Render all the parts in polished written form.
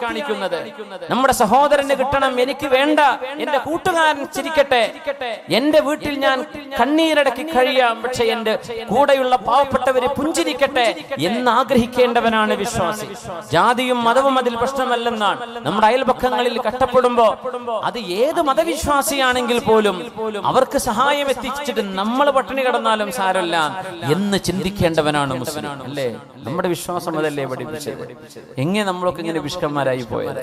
കാണിക്കുന്നത്. നമ്മുടെ സഹോദരന് കിട്ടണം, എനിക്ക് വേണ്ട, എന്റെ കൂട്ടുകാരൻ ചിരിക്കട്ടെ, എന്റെ വീട്ടിൽ ഞാൻ കണ്ണീരടക്കി കഴിയാം, പക്ഷെ എന്റെ കൂടെയുള്ള പാവപ്പെട്ടവര് പുഞ്ചിരിക്കട്ടെ എന്ന് ആഗ്രഹിക്കേണ്ടവനാണ് വിശ്വാസി. ജാതിയും മതവും അതിൽ പ്രശ്നമല്ലെന്നാണ്. നമ്മുടെ അയൽപക്കങ്ങളിൽ കഷ്ടപ്പെടുമ്പോ അത് ഏത് മതവിശ്വാസിയാണെങ്കിൽ പോലും അവർക്ക് സഹായം എത്തിച്ചിട്ട് നമ്മൾ പട്ടിണി കിടന്നാലും സാരമില്ല എന്ന് ചിന്തിക്കേണ്ടവനാണ് മുസ്ലിം. അല്ലേ? നമ്മുടെ വിശ്വാസം അതല്ലേ പഠിപ്പിച്ചത്? എങ്ങനെ നമ്മളൊക്കെ ഇങ്ങനെ വിഷ്കന്മാരായി പോയത്?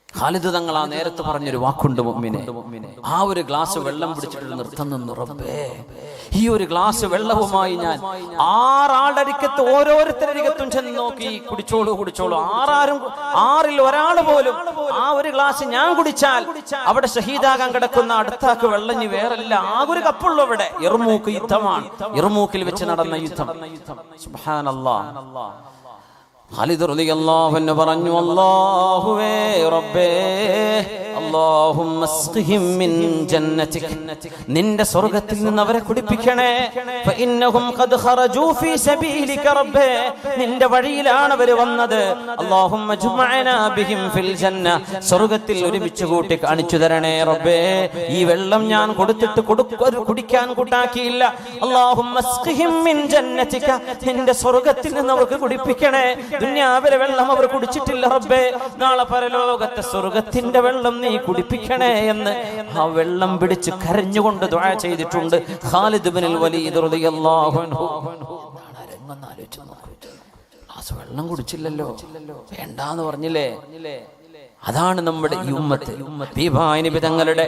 ഖാലിദ് തങ്ങൾ ആ നേരത്തെ പറഞ്ഞൊരു വാക്കുണ്ട് മുഅ്മിനെ, ആ ഒരു ഗ്ലാസ് വെള്ളം പിടിച്ചിട്ട് നിർത്തം നിന്നു, റബ്ബേ ഈ ഒരു ഗ്ലാസ് വെള്ളവുമായി ഞാൻ 6 ആളരികത്ത് ഓരോരുത്തരരികത്തും ചെന്ന് നോക്കി, കുടിച്ചോളൂ കുടിച്ചോളൂ, 6 ഒരാൾ പോലും ആ ഒരു ഗ്ലാസ് ഞാൻ കുടിച്ചാൽ അവിടെ ഷഹീദാകാൻ കിടക്കുന്ന അടുത്താക്ക് വെള്ളം ഇനി വേറല്ല, ആകെ ഒരു കപ്പുള്ളൂ അവിടെ. യർമൂക്ക് യുദ്ധമാണ്, യർമൂക്കിൽ വെച്ച് നടന്ന യുദ്ധം. സുബ്ഹാനല്ലാഹ്. ഖാലിദ് റളിയല്ലാഹു അൻഹു പറഞ്ഞു, അല്ലാഹുവേ റബ്ബേ അല്ലാഹുമ്മ അസ്ഖിഹിം മിൻ ജന്നതിക, നിന്റെ സ്വർഗ്ഗത്തിൽ നിന്ന് അവരെ കുടിപ്പിക്കണേ. ഫഇന്നഹും ഖദ് ഖറജൂ ഫീ സബീലിക റബ്ബേ, നിന്റെ വഴിയിലാണ് അവർ വന്നത്. അല്ലാഹുമ്മ ജുമഅനാ ബിഹിം ഫിൽ ജന്ന, സ്വർഗ്ഗത്തിൽ ഒരുമിച്ച് കൂട്ടി കാണിച്ചു തരണേ റബ്ബേ. ഈ വെള്ളം ഞാൻ കൊടുത്തിട്ട് കുടിക്കാൻ കൂട്ടാക്കിയില്ല. അല്ലാഹുമ്മ അസ്ഖിഹിം മിൻ ജന്നതിക, നിന്റെ സ്വർഗ്ഗത്തിൽ നിന്ന് അവർക്ക് കുടിപ്പിക്കണേ. ദുനിയാവിലെ വെള്ളം അവർ കുടിച്ചിട്ടില്ല റബ്ബേ, നാളെ പരലോകത്തെ സ്വർഗ്ഗത്തിന്റെ വെള്ളം നീ കുടിപ്പിക്കണേ എന്ന് ആ വെള്ളം പിടിച്ച് കരഞ്ഞുകൊണ്ട് ദുആ ചെയ്തിട്ടുണ്ട് ഖാലിദ് ഇബ്നുൽ വലീദ് റളിയല്ലാഹു അൻഹു. വെള്ളം കുടിച്ചില്ലല്ലോ, വേണ്ടാന്ന് പറഞ്ഞില്ലേ? അതാണ് നമ്മുടെ ഈ ഉമ്മത്ത്. നബി തങ്ങളുടെ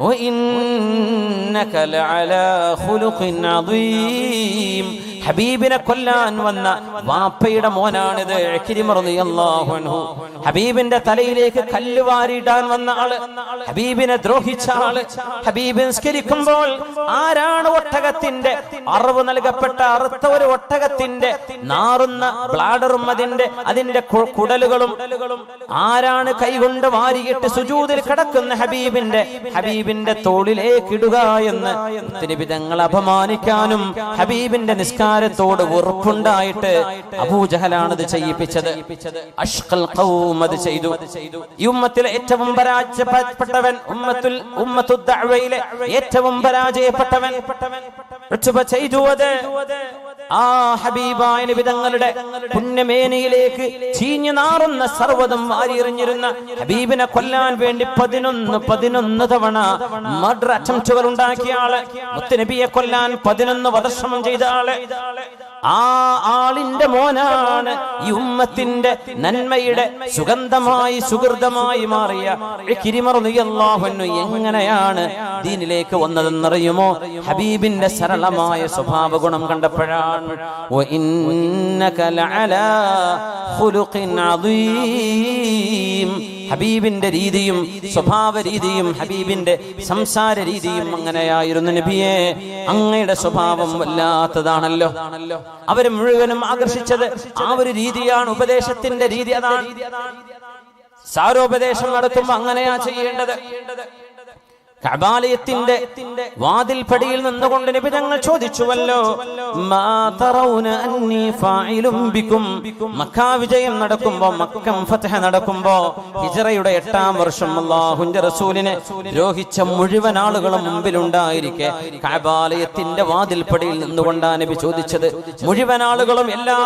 വ ഇന്നക ലഅലാ ഖുലുഖിൻ അദീം, ഹബീബിനെ കൊല്ലാൻ വന്ന വാപ്പയുടെ മോനാണിത് ഇക്രിമ റളിയല്ലാഹു അൻഹു. ഹബീബിന്റെ തലയിലേക്ക് കല്ല് വാരിയിടാൻ വന്ന ആള്, ഹബീബിനെ ദ്രോഹിച്ച ആള്. ഹബീബ് നിസ്കരിക്കുമ്പോൾ ആരാണ് ഒട്ടകത്തിന്റെ അറിവ് നൽകപ്പെട്ട അറുത്ത ഒരു ഒട്ടകത്തിന്റെ നാറുന്ന ബ്ലാഡറും അതിന്റെ കുടലുകളും ആരാണ് കൈകൊണ്ട് വാരിയിട്ട് സുജൂദിൽ കിടക്കുന്ന ഹബീബിന്റെ തോളിലേക്ക് ഇടുക എന്ന് നബി തങ്ങൾ അപമാനിക്കാനും ഹബീബിന്റെ നിസ്കാരത്തോട് വെറുപ്പുണ്ടായിട്ട് അബൂജഹലാണത് ചെയ്യിപ്പിച്ചത്. അഷ്ഖൽ ഖൗം അത് ചെയ്തു. ഈ ഉമ്മത്തിലെ ഏറ്റവും പരാജയപ്പെട്ടവൻ, ഉമ്മത്തു ദഅവയിലെ ഏറ്റവും പരാജയപ്പെട്ടവൻ ചെയ്തു അത് ആ ഹബീബായ നബി തങ്ങളുടെ പുണ്യമേനിയിലേക്ക് ചീഞ്ഞു നാറുന്ന സർവ്വതും വാരിയെറിഞ്ഞിരുന്ന ഹബീബിനെ കൊല്ലാൻ വേണ്ടി 11 തവണ മർഡർ അറ്റംപ്റ്റുകൾ ഉണ്ടാക്കിയ ആള്, മുത്തുനബിയെ കൊല്ലാൻ 11 വധശ്രമം ചെയ്ത ആള്, ആ ആളിന്റെ മോനാണ് ഈ ഉമ്മത്തിന്റെ നന്മയുടെ സുഗന്ധമായി സുഹൃതമായി മാറിയ ഇക്രിമ റളിയല്ലാഹു അൻഹു. എങ്ങനെയാണ് ദീനിലേക്ക് വന്നതെന്നറിയുമോ? ഹബീബിന്റെ സരളമായ സ്വഭാവ ഗുണം കണ്ടപ്പോഴാണ്. വ ഇന്നക ലഅലാ ഖുലുഖിൻ അദീം, ഹബീബിന്റെ രീതിയും സ്വഭാവ രീതിയും ഹബീബിന്റെ സംസാര രീതിയും അങ്ങനെയായിരുന്നു നബിയെ. അങ്ങയുടെ സ്വഭാവം വല്ലാത്തതാണല്ലോ. അവരെ മുഴുവനും ആകർഷിച്ചത് ആ ഒരു രീതിയാണ്, ഉപദേശത്തിന്റെ രീതി അതാണ്. സാരോപദേശം നടത്തുമ്പോ അങ്ങനെയാ ചെയ്യേണ്ടത്. കഅബാലയത്തിന്റെ വാതിൽപ്പടിയിൽ നിന്നുകൊണ്ട് നബി തങ്ങൾ ചോദിച്ചുവല്ലോ, മാ തറൗന അന്നി ഫാഇലും ബികും. മക്ക വിജയം നടക്കുമ്പോ, മക്കം ഫത്ഹ് നടക്കുമ്പോ, ഹിജ്റയുടെ 8-ാം വർഷം അല്ലാഹുവിന്റെ റസൂലിനെ ദ്രോഹിച്ച മുഴുവൻ ആളുകളും മുമ്പിലുണ്ടായിരിക്കെ കഅബാലയത്തിന്റെ വാതിൽപ്പടിയിൽ നിന്നുകൊണ്ടാണ് നബി ചോദിച്ചത്. മുഴുവൻ ആളുകളും, എല്ലാ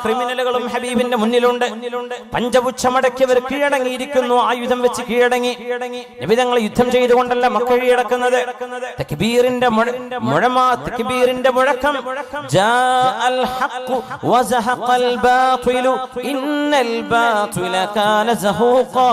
ക്രിമിനലുകളും ഹബീബിന്റെ മുന്നിലുണ്ട്. പഞ്ചപുച്ഛമടക്കിയവർ കീഴടങ്ങിയിരിക്കുന്നു, ആയുധം വെച്ച് കീഴടങ്ങി. നബി തങ്ങൾ യുദ്ധം ചെയ്തുകൊണ്ടല്ല കീഴടക്കുന്നത്. തക്ബീറിന്റെ മുഴക്കം, ജാഅൽ ഹഖ് വസഹഖൽ ബാതിലു ഇന്നൽ ബാതില കാന സഹൂഖാ.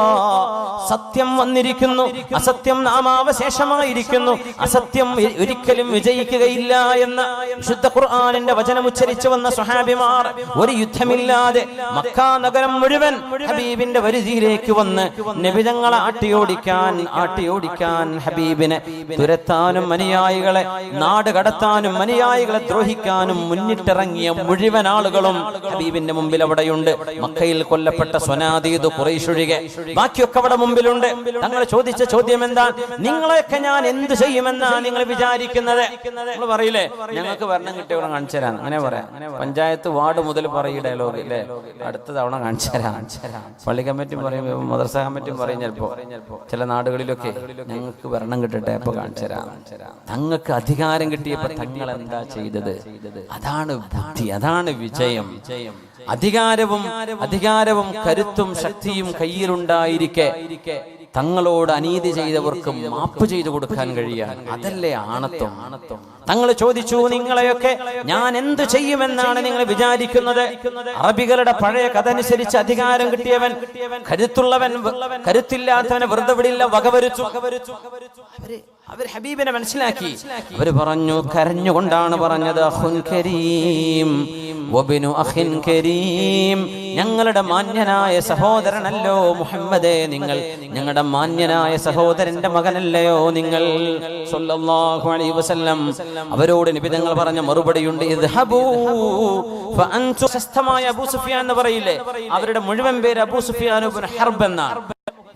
സത്യം വന്നിരിക്കുന്നു, അസത്യം നാമാവശേഷമായിരിക്കുന്നു, അസത്യം ഒരിക്കലും വിജയിക്കുകയില്ല എന്ന വിശുദ്ധ ഖുർആനിന്റെ വചനം ഉച്ചരിച്ചു വന്ന സ്വഹാബിമാർ ഒരു യുദ്ധമില്ലാതെ മക്ക നഗരം മുഴുവൻ ഹബീബിന്റെ വരുതിയിലേക്ക് വന്ന് നബി തങ്ങളെ ആട്ടിയോടിക്കാൻ ഹബീബിനെ തുരത്താനും അനുയായികളെ നാട് കടത്താനും അനുയായികളെ ദ്രോഹിക്കാനും മുന്നിട്ടിറങ്ങിയ മുഴുവൻ ആളുകളും ഹബീബിന്റെ മുമ്പിൽ അവിടെയുണ്ട്. മക്കയിൽ കൊല്ലപ്പെട്ട സ്വനാദീദ് ഖുറൈശ് ഒഴികെ ബാക്കിയൊക്കെ അവിടെ മുമ്പിലുണ്ട്. തങ്ങൾ ചോദിച്ച ചോദ്യം എന്താ? നിങ്ങളെയൊക്കെ ഞാൻ എന്ത് ചെയ്യുമെന്നാ നിങ്ങൾ വിചാരിക്കുന്നത്? നിങ്ങൾ പറയില്ലേ ഞങ്ങൾക്ക് ഭരണം കിട്ടിയവരെ കാണിച്ചു തരാം, അങ്ങനെ പറയാം. പഞ്ചായത്ത് വാർഡ് മുതൽ പറയും ഡയലോഗ് അല്ലേ, അടുത്ത തവണ കാണിച്ചു തരാം. പള്ളി കമ്മിറ്റി പറയും, മദ്രസ കമ്മിറ്റിയും പറയും. ചിലപ്പോ ചില നാടുകളിലൊക്കെ ഞങ്ങൾക്ക് ഭരണം കിട്ടട്ടെ അപ്പൊ കാണിച്ചു തരാം. തങ്ങൾക്ക് അധികാരം കിട്ടിയപ്പോ തങ്ങൾ എന്താ ചെയ്തത്? അതാണ് ബുദ്ധി, അതാണ് വിജയം. അധികാരവും കരുത്തും ശക്തിയും കയ്യിലുണ്ടായിരിക്കെ തങ്ങളോട് അനീതി ചെയ്തവർക്ക് മാപ്പ് ചെയ്തു കൊടുക്കാൻ കഴിയാൻ, അതല്ലേ ആണത്വം. തങ്ങൾ ചോദിച്ചു, നിങ്ങളെയൊക്കെ ഞാൻ എന്ത് ചെയ്യുമെന്നാണ് നിങ്ങൾ വിചാരിക്കുന്നത്? അറബികളുടെ പഴയ കഥ അനുസരിച്ച് അധികാരം കിട്ടിയവൻ കരുത്തുള്ളവൻ കരുത്തില്ലാത്തവനെ വെറുതെ വിടില്ല, വകവരുച്ചു. അവർ ഹബീബിനെ മനസ്സിലാക്കി. അവർ പറഞ്ഞു, കരഞ്ഞുകൊണ്ടാണ് പറഞ്ഞത്, അഖുൻ കരീം വബിനു അഖിൻ കരീം, ഞങ്ങളുടെ മാന്യനായ സഹോദരനല്ലോ മുഹമ്മദേ നിങ്ങൾ, ഞങ്ങളുടെ മാന്യനായ സഹോദരന്റെ മകനല്ലയോ നിങ്ങൾ സല്ലല്ലാഹു അലൈഹി വസല്ലം. അവരോട് നബി തങ്ങൾ പറഞ്ഞ മറുപടിയുണ്ട്, ഇദ്ഹബൂ ഫഅൻതു. ശസ്തമായ അബൂ സുഫിയാൻ എന്ന് പറയില്ലേ, അവരുടെ മുഴുവൻ പേര് അബൂ സുഫിയാൻ ഇബ്നു ഹർബ് എന്നാണ്.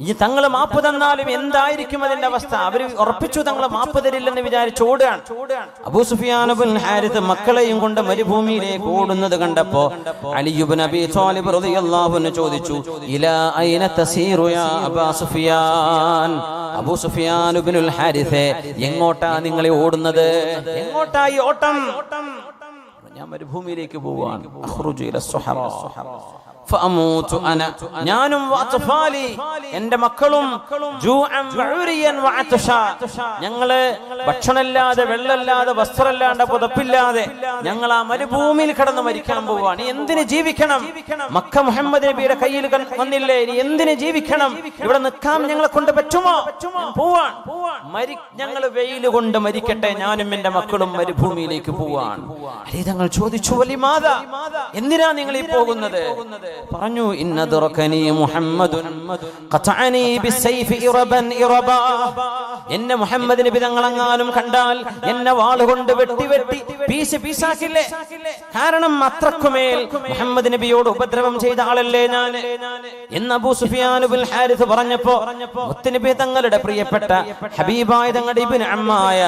ഈ തങ്ങൾ മാപ്പ് തന്നാലും എന്തായിരിക്കും അതിന്റെ അവസ്ഥ? അവർ ഉറപ്പിച്ചു തങ്ങൾ മാപ്പ് തരില്ലെന്ന് വിചാരിച്ച് ഓടുകയാണ്. അബൂ സുഫിയാൻ ഇബ്നുൽ ഹാരിസ് മക്കളെയും കൊണ്ട് മരുഭൂമിയിലേക്ക് ഓടുന്നത് കണ്ടപ്പോ അലി ഇബ്നു അബീ ത്വാലിബ് റളിയല്ലാഹു അൻഹു ചോദിച്ചു, ഇലാ ഐന തസീറു യാ അബൂ സുഫിയാൻ? അബൂ സുഫിയാൻ ഇബ്നുൽ ഹാരിസേ, എങ്ങോട്ടാ നിങ്ങൾ ഓടുന്നത്? എങ്ങോട്ടായി ഓട്ടം? ഞാൻ മരുഭൂമിയിലേക്ക് പോവാൻ. അഖ്റുജു ഇല സുഹറ ഫഅമൂതു അന, ഞാനും വഅത്ഫാലി, എൻ്റെ മക്കളും, ജൂഅൻ വഉരിയൻ വഅത്ഷ, ഞങ്ങള് ഭക്ഷണമില്ലാതെ വെള്ളമില്ലാതെ വസ്ത്രമില്ലാതെ പുതപ്പില്ലാതെ ഞങ്ങൾ ആ മരുഭൂമിയിൽ കിടന്ന് മരിക്കാൻ പോവാണ്. എന്തിന് ജീവിക്കണം? മക്ക മുഹമ്മദ് നബിയുടെ കയ്യിൽ വന്നില്ലേ, ഇനി എന്തിന് ജീവിക്കണം? ഇവിടെ നിൽക്കാൻ ഞങ്ങളെ കൊണ്ട് പറ്റുമോ? പോവാൻ. ഞങ്ങൾ വെയിൽ കൊണ്ട് മരിക്കട്ടെ, ഞാനും എൻ്റെ മക്കളും മരുഭൂമിയിലേക്ക് പോവാൻ. തങ്ങൾ ചോദിച്ചു, വലിമാത, എന്തിനാ നിങ്ങൾ ഈ പോകുന്നത്? പറഞ്ഞു, ഇന്നദറകനി മുഹമ്മദുൻ ഖതഅനി ബിസൈഫി ഇറബൻ ഇറബ, എന്നെ മുഹമ്മദ് നബി തങ്ങളെങ്ങാനും കണ്ടാൽ എന്നെ വാളുകൊണ്ട് വെട്ടി പീസ് പീസാക്കില്ലേ? കാരണം അത്രക്കുമേൽ മുഹമ്മദ് നബിയോട് ഉപദ്രവം ചെയ്ത ആളല്ലേ ഞാൻ എന്ന് അബൂ സുഫിയാൻ ഇബ്നുൽ ഹാരിസ് പറഞ്ഞപ്പോ മുത്തുനബി തങ്ങളുടെ പ്രിയപ്പെട്ട ഹബീബായ തങ്ങളുടെ ഇബ്നു അമ്മായ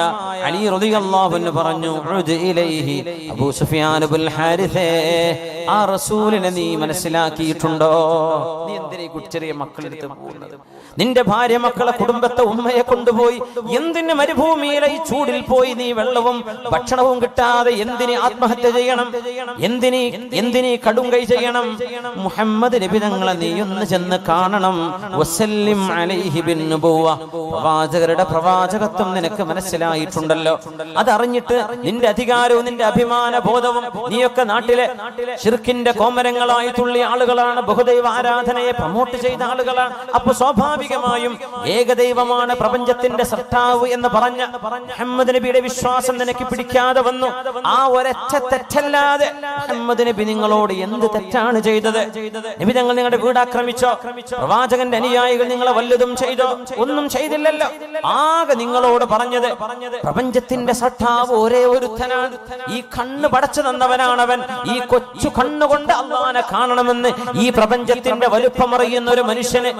അലി റളിയല്ലാഹു അൻഹു പറഞ്ഞു, ഉദ് ഇലൈഹി, അബൂ സുഫിയാൻ ഇബ്നുൽ ഹാരിസേ, ആ റസൂലിനെ നീ മനസ്സിലാക്കിയിട്ടുണ്ടോ? നീ എന്തിനാ ചെറിയ മക്കളെടുത്ത് പോകുന്നത്? നിന്റെ ഭാര്യ മക്കളെ കുടുംബത്തെ ഉമ്മയെ കൊണ്ടുപോയി എന്തിന് മരുഭൂമിയിലെ ഈ ചൂടിൽ പോയി നീ വെള്ളവും ഭക്ഷണവും കിട്ടാതെ എന്തിന് ആത്മഹത്യ ചെയ്യണം? എന്തിന് കടുങ്കൈ ചെയ്യണം? മുഹമ്മദ് നബി തങ്ങളെ നീ ഒന്ന് ചെന്ന് കാണണം. വസല്ലിം അലൈഹി ബിന്നുബുവ, പ്രവാചകരുടെ പ്രവാചകത്വം നിനക്ക് മനസ്സിലായിട്ടുണ്ടല്ലോ. അതറിഞ്ഞിട്ട് നിന്റെ അധികാരവും നിന്റെ അഭിമാന ബോധവും, നീയൊക്കെ നാട്ടിലെ ശിർക്കിന്റെ കോമരങ്ങളായി തുള്ളിയ ആളുകളാണ്, ബഹുദൈവ ആരാധനയെ പ്രൊമോട്ട് ചെയ്ത ആളുകളാണ്. അപ്പൊ സ്വാഭാവികമായും ഏകദൈവമാണ് പ്രപഞ്ചത്തിന്റെ സൃഷ്ടാവ് എന്ന് പറഞ്ഞ മുഹമ്മദ് നബിയുടെ വിശ്വാസം നിനക്ക് പിടിക്കാതെ വന്നു. ആ ഒരൊറ്റ തെറ്റല്ലാതെ മുഹമ്മദ് നബി നിങ്ങളോട് എന്ത് തെറ്റാണ് ചെയ്തത്? നബി തങ്ങൾ നിങ്ങളുടെ വീട് ആക്രമിച്ചോ? പ്രവാചകന്റെ അനുയായികൾ നിങ്ങളെ വല്ലതും ചെയ്തോ? ഒന്നും ചെയ്തില്ലല്ലോ. ആകെ നിങ്ങളോട് പറഞ്ഞത് പ്രപഞ്ചത്തിന്റെ സൃഷ്ടാവ് ഒരേ ഒരുത്തനാണ്, ഈ കണ്ണ് പടച്ചു തന്നവനാണവൻ, ഈ കൊച്ചു കണ്ണുകൊണ്ട് അല്ലാഹനെ കാണണമെന്ന് ഈ പ്രപഞ്ചത്തിന്റെ വലുപ്പമറിയുന്ന ഒരു മനുഷ്യന്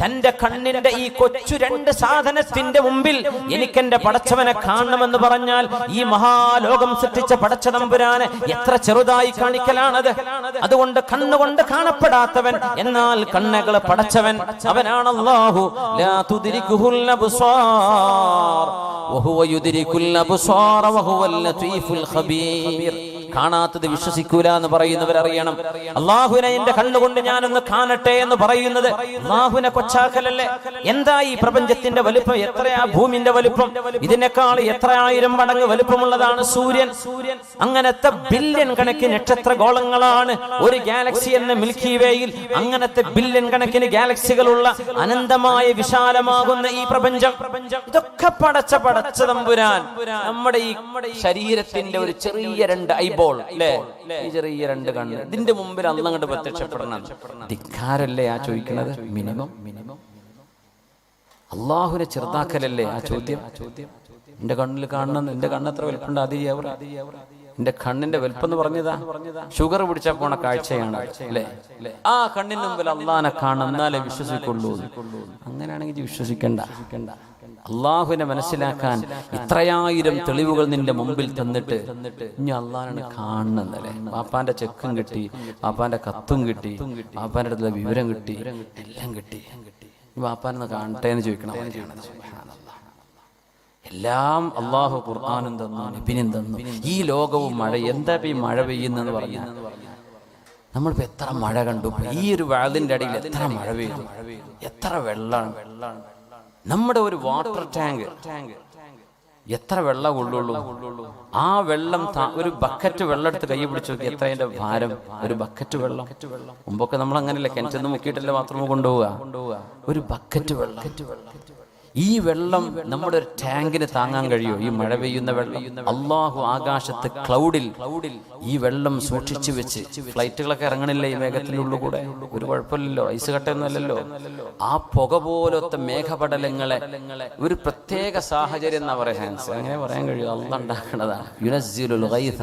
തന്റെ കണ്ണിന്റെ ഈ കൊച്ചു രണ്ട് സാധനത്തിന്റെ മുമ്പിൽ എനിക്കെന്റെ പടച്ചവനെ കാണണമെന്ന് പറഞ്ഞാൽ ഈ മഹാലോകം സൃഷ്ടിച്ച പടച്ച തമ്പുരാനെ എത്ര ചെറുതായി കാണിക്കലാണത്. അതുകൊണ്ട് കണ്ണുകൊണ്ട് കാണപ്പെടാത്തവൻ, എന്നാൽ കണ്ണുകളെ പടച്ചവൻ അവനാണ് അല്ലാഹു. ലാ തുദ്രികുഹുൽ അബ്സാർ വഹുവ യുദ്രികുൽ അബ്സാർ വഹുവൽ ലതീഫുൽ ഖബീർ. കാണാത്തത് വിശ്വസിക്കൂല എന്ന് പറയുന്നവരറിയണം, അള്ളാഹുവിനെ എന്റെ കണ്ണുകൊണ്ട് ഞാനൊന്ന് കാണട്ടെ എന്ന് പറയുന്നത് അള്ളാഹുവിനെ കൊച്ചാക്കലല്ലേ? എന്താ ഈ പ്രപഞ്ചത്തിന്റെ വലുപ്പം? എത്രയാ ഭൂമിന്റെ വലുപ്പം? ഇതിനേക്കാൾ എത്ര ആയിരം മടങ്ങ് വലുപ്പമുള്ളതാണ് സൂര്യൻ. അങ്ങനത്തെ ബില്യൺ കണക്കിന് നക്ഷത്ര ഗോളങ്ങളാണ് ഒരു ഗാലക്സി എന്ന മിൽക്കി വേയിൽ. അങ്ങനത്തെ ബില്യൺ കണക്കിന് ഗാലക്സികളുള്ള അനന്തമായ വിശാലമാകുന്ന ഈ പ്രപഞ്ചം, ഇതൊക്കെ പടച്ച തമ്പുരാൻ നമ്മുടെ ഈ ശരീരത്തിന്റെ ഒരു ചെറിയ രണ്ട് ഐബോൾ അല്ലേ, ഈ ചെറിയ രണ്ട് കണ്ണ്, ഇതിന്റെ മുമ്പിൽ അള്ളങ്ങോട്ട് പ്രത്യക്ഷപ്പെടണം. ധിക്കാരല്ലേ ആ ചോദിക്കുന്നത്? മിനിമം അള്ളാഹുവിനെ ചെറുതാക്കലല്ലേ ആ ചോദ്യം? എന്റെ കണ്ണിൽ കാണണം, എന്റെ കണ്ണെത്ര വലുപ്പുണ്ട്, അതിയാവർ എന്റെ കണ്ണിന്റെ വലുപ്പം എന്ന് പറഞ്ഞതാ ഷുഗർ പിടിച്ചാൽ പോണ കാഴ്ചയാണ് അല്ലേ? ആ കണ്ണിന് മുമ്പിൽ അള്ളാഹിനെ കാണണം, എന്നാലേ വിശ്വസിക്കുള്ളൂ. അങ്ങനെയാണെങ്കിൽ വിശ്വസിക്കണ്ട. അള്ളാഹുവിനെ മനസ്സിലാക്കാൻ ഇത്രയായിരം തെളിവുകൾ നിന്റെ മുമ്പിൽ തന്നിട്ട് ഇനി അള്ളാഹാണ് കാണുന്നല്ലേ? വാപ്പാന്റെ ചെക്കും കിട്ടി, വാപ്പാന്റെ കത്തും കിട്ടി, വാപ്പാന്റെ അടുത്തുള്ള വിവരം കിട്ടി, എല്ലാം കിട്ടി. വാപ്പാനെന്ന് കാണട്ടെ എന്ന് ചോദിക്കണം. എല്ലാം അള്ളാഹു ഖുർആനും തന്നു, നബിയും തന്നു. ഈ ലോകവും മഴ, എന്താ ഈ മഴ പെയ്യുന്നെന്ന് പറഞ്ഞാൽ നമ്മളിപ്പോ എത്ര മഴ കണ്ടു. ഈ ഒരു വഅദിന്റെ അടിയിൽ എത്ര മഴ പെയ്തു, എത്ര വെള്ളമാണ്. നമ്മുടെ ഒരു വാട്ടർ ടാങ്ക് എത്ര വെള്ളം കൊള്ളുള്ളൂ? ആ വെള്ളം ഒരു ബക്കറ്റ് വെള്ളം എടുത്ത് കൈ പിടിച്ചു നോക്കി, എത്ര അതിന്റെ ഭാരം? ഒരു ബക്കറ്റ് വെള്ളം. മുമ്പൊക്കെ നമ്മൾ അങ്ങനെയല്ലേ, കിണറ്റിന്ന് മുക്കിയിട്ടല്ലേ ബാത്റൂമിൽ കൊണ്ടുപോവുക. ഒരു ബക്കറ്റ് വെള്ളം. ഈ വെള്ളം നമ്മുടെ ഒരു ടാങ്കിന് താങ്ങാൻ കഴിയോ? ഈ മഴ പെയ്യുന്ന വെള്ളം അള്ളാഹു ആകാശത്ത് ക്ലൗഡിൽ ഈ വെള്ളം സൂക്ഷിച്ചു വെച്ച്, ഫ്ലൈറ്റുകളൊക്കെ ഇറങ്ങണില്ല ഈ മേഘത്തിനുള്ളിൽ കൂടെ, ഒരു കുഴപ്പമില്ലല്ലോ, ഐസ് കട്ടയൊന്നുമല്ലല്ലോ. ആ പുക പോലത്തെ മേഘപടലങ്ങളെ ഒരു പ്രത്യേക സാഹചര്യം എന്നാ പറയാ, അങ്ങനെ പറയാൻ കഴിയും. അള്ളാഹ് ഉണ്ടാക്കണതാണ്. യുനസ്സിലുൽ ഗൈഥ,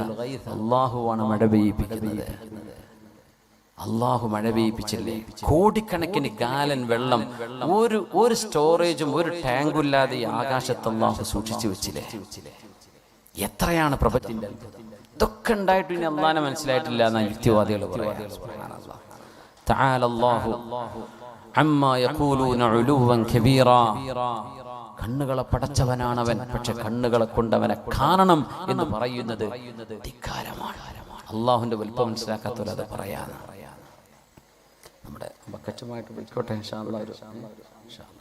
അള്ളാഹുവാണ് മഴ പെയ്യിപ്പിക്കുന്നത്. അള്ളാഹു മഴ പെയ്യിപ്പിച്ചില്ലേ? കോടിക്കണക്കിന് ഗാലൻ വെള്ളം ഒരു സ്റ്റോറേജും ഒരു ടാങ്കും ഇല്ലാതെ ഈ ആകാശത്ത് അള്ളാഹു സൂക്ഷിച്ചു വെച്ചില്ലേ? എത്രയാണ് പ്രപഞ്ചത്തിന്റെ അത്ഭുതം! ഇതൊക്കെ ഉണ്ടായിട്ട് ഇനി അള്ളാഹിനെ മനസ്സിലായിട്ടില്ല എന്നാ യുക്തിവാദികൾ പറയാം. തആലല്ലാഹു അമ്മാ യഖൂലൂന ഉലുവൻ കബീറാ. കണ്ണുകളെ പടച്ചവനാണവൻ, പക്ഷെ കണ്ണുകളെ കൊണ്ടവനെ കാണണം എന്ന് പറയുന്നത് ധിക്കാരമാണ്. അള്ളാഹുവിന്റെ വലുപ്പം മനസ്സിലാക്കാത്തവരത് പറയാനാണ്. നമ്മുടെ ബക്കറ്റുമായിട്ട് പോയിക്കോട്ടെ ഇൻഷാ അല്ലാഹ്.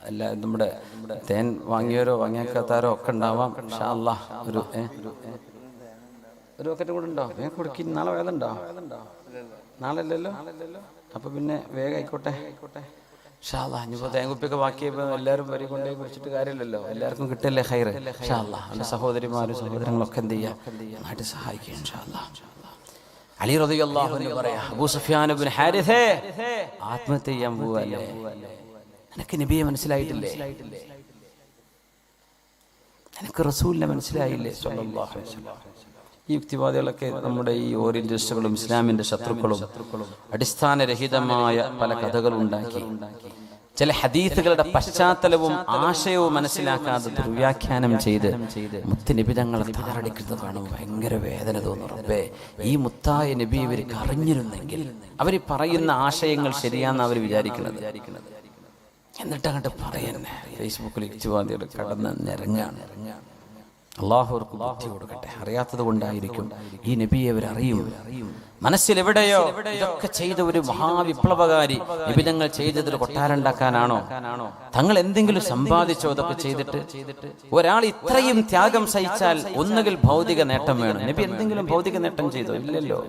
എല്ലാ നമ്മുടെ തേൻ വാങ്ങിയവരോ വാങ്ങിയാക്കാത്തവരോ ഒക്കെ ഉണ്ടാവാം ഇൻഷാ അല്ലാഹ്. ഒരു ബക്കറ്റ് കൂടെ ഉണ്ടോ? വേഗം കൊടുക്കി. നാളെ വേദന ഉണ്ടോ? നാളെ അല്ലല്ലോ. അപ്പൊ പിന്നെ വേഗം ആയിക്കോട്ടെ ഇൻഷാ അല്ലാഹ്. ഇനിയിപ്പോ തേങ്കുപ്പിയൊക്കെ ബാക്കിയപ്പോ എല്ലാവരും വരി കൊണ്ടുപോയി കുടിച്ചിട്ട് കാര്യമില്ലല്ലോ, എല്ലാവർക്കും കിട്ടല്ലേ ഹൈറ് ഇൻഷാ അല്ലാഹ്. എൻ്റെ സഹോദരിമാരും സഹോദരങ്ങളൊക്കെ എന്ത് ചെയ്യുക, നന്നായിട്ട് സഹായിക്കുക ഇൻഷാ അല്ലാഹ്. അലി റളിയല്ലാഹു അൻഹു പറയാ, അബൂ സുഫിയാൻ ഇബ്നു ഹാരിസേ ആത്മഹത്യ ചെയ്യാൻ പോവല്ലേ, നിനക്ക് നബിയെ മനസ്സിലായിട്ടില്ലേ? നിനക്ക് റസൂലിനെ മനസ്സിലായില്ലേ സ്വല്ലല്ലാഹു അലൈഹി വസല്ലം? ഈ യുക്തിവാദികളൊക്കെ നമ്മുടെ ഈ ഓറിയന്റലിസ്റ്റുകളും ഇസ്ലാമിന്റെ ശത്രുക്കളും അടിസ്ഥാനരഹിതമായ പല കഥകളും ഉണ്ടാക്കി, ചില ഹദീസുകളുടെ പശ്ചാത്തലവും ആശയവും മനസ്സിലാക്കാതെ ദുർവ്യാഖ്യാനം ചെയ്ത് മുത്തുനബി തങ്ങളെ താറടിക്കുന്നത് കാണുമ്പോൾ ഭയങ്കര വേദന തോന്നും. റബ്ബേ, ഈ മുത്തായ നബി ഇവർക്ക് അറിഞ്ഞിരുന്നെങ്കിൽ. അവർ പറയുന്ന ആശയങ്ങൾ ശരിയാന്ന് അവർ വിചാരിക്കുന്നത്. എന്നിട്ട് അങ്ങോട്ട് പറയുന്നേ ഫേസ്ബുക്കിൽ യുക്തിവാദികൾ കടന്ന് നിരങ്ങാണ്. അള്ളാഹു അവർക്ക് ബുദ്ധി കൊടുക്കട്ടെ. അറിയാത്തത് കൊണ്ടായിരിക്കും. ഈ നബിയെ അവർ അറിയും. മനസ്സിൽ എവിടെയോ ഇതൊക്കെ ചെയ്ത ഒരു മഹാവിപ്ലവകാരി നബി തങ്ങൾ ചെയ്തതിൽ കൊട്ടാരണ്ടാക്കാനാണോ? തങ്ങൾ എന്തെങ്കിലും സമ്പാദിച്ചോ? ഇതൊക്കെ ചെയ്തിട്ട് ഒരാൾ ഇത്രയും ത്യാഗം സഹിച്ചാൽ ഒന്നുകിൽ ഭൗതിക നേട്ടം വേണം. നബി എന്തെങ്കിലും ഭൗതിക നേട്ടം ചെയ്തോ? ഇല്ലല്ലോ.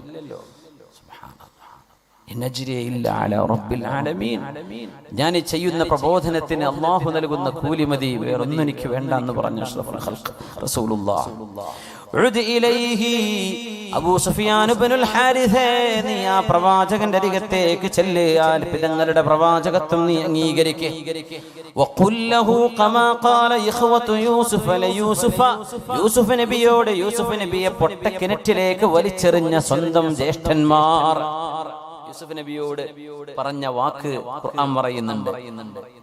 ഞാൻ ഈ ചെയ്യുന്ന പ്രബോധനത്തിന് അള്ളാഹു നൽകുന്ന കൂലി മതി, വേറൊന്നും എനിക്ക് വേണ്ട എന്ന് പറഞ്ഞു റസൂലുള്ളാഹ്. അബൂ സുഫിയാൻ ഇബ്നുൽ ഹാരിസ, നീ ആ പ്രവാചകന്റെ അരികത്തേക്ക് ചെല്ല്, ആ പിതങ്ങളുടെ പ്രവാചകത്വം നീ അംഗീകരിക്ക്. വഖുൽ ലഹു കമാ ഖാല ഇഖ്വതു യൂസുഫ ലയൂസുഫ. യൂസുഫ് നബിയോട്, യൂസുഫ് നബിയെ പൊട്ടക്കിണറ്റിലേക്ക് വലിച്ചെറിഞ്ഞ സ്വന്തം ജ്യേഷ്ഠന്മാർ യൂസുഫ് നബിയോട് പറഞ്ഞ വാക്ക് ഖുർആൻ പറയുന്നുണ്ട്.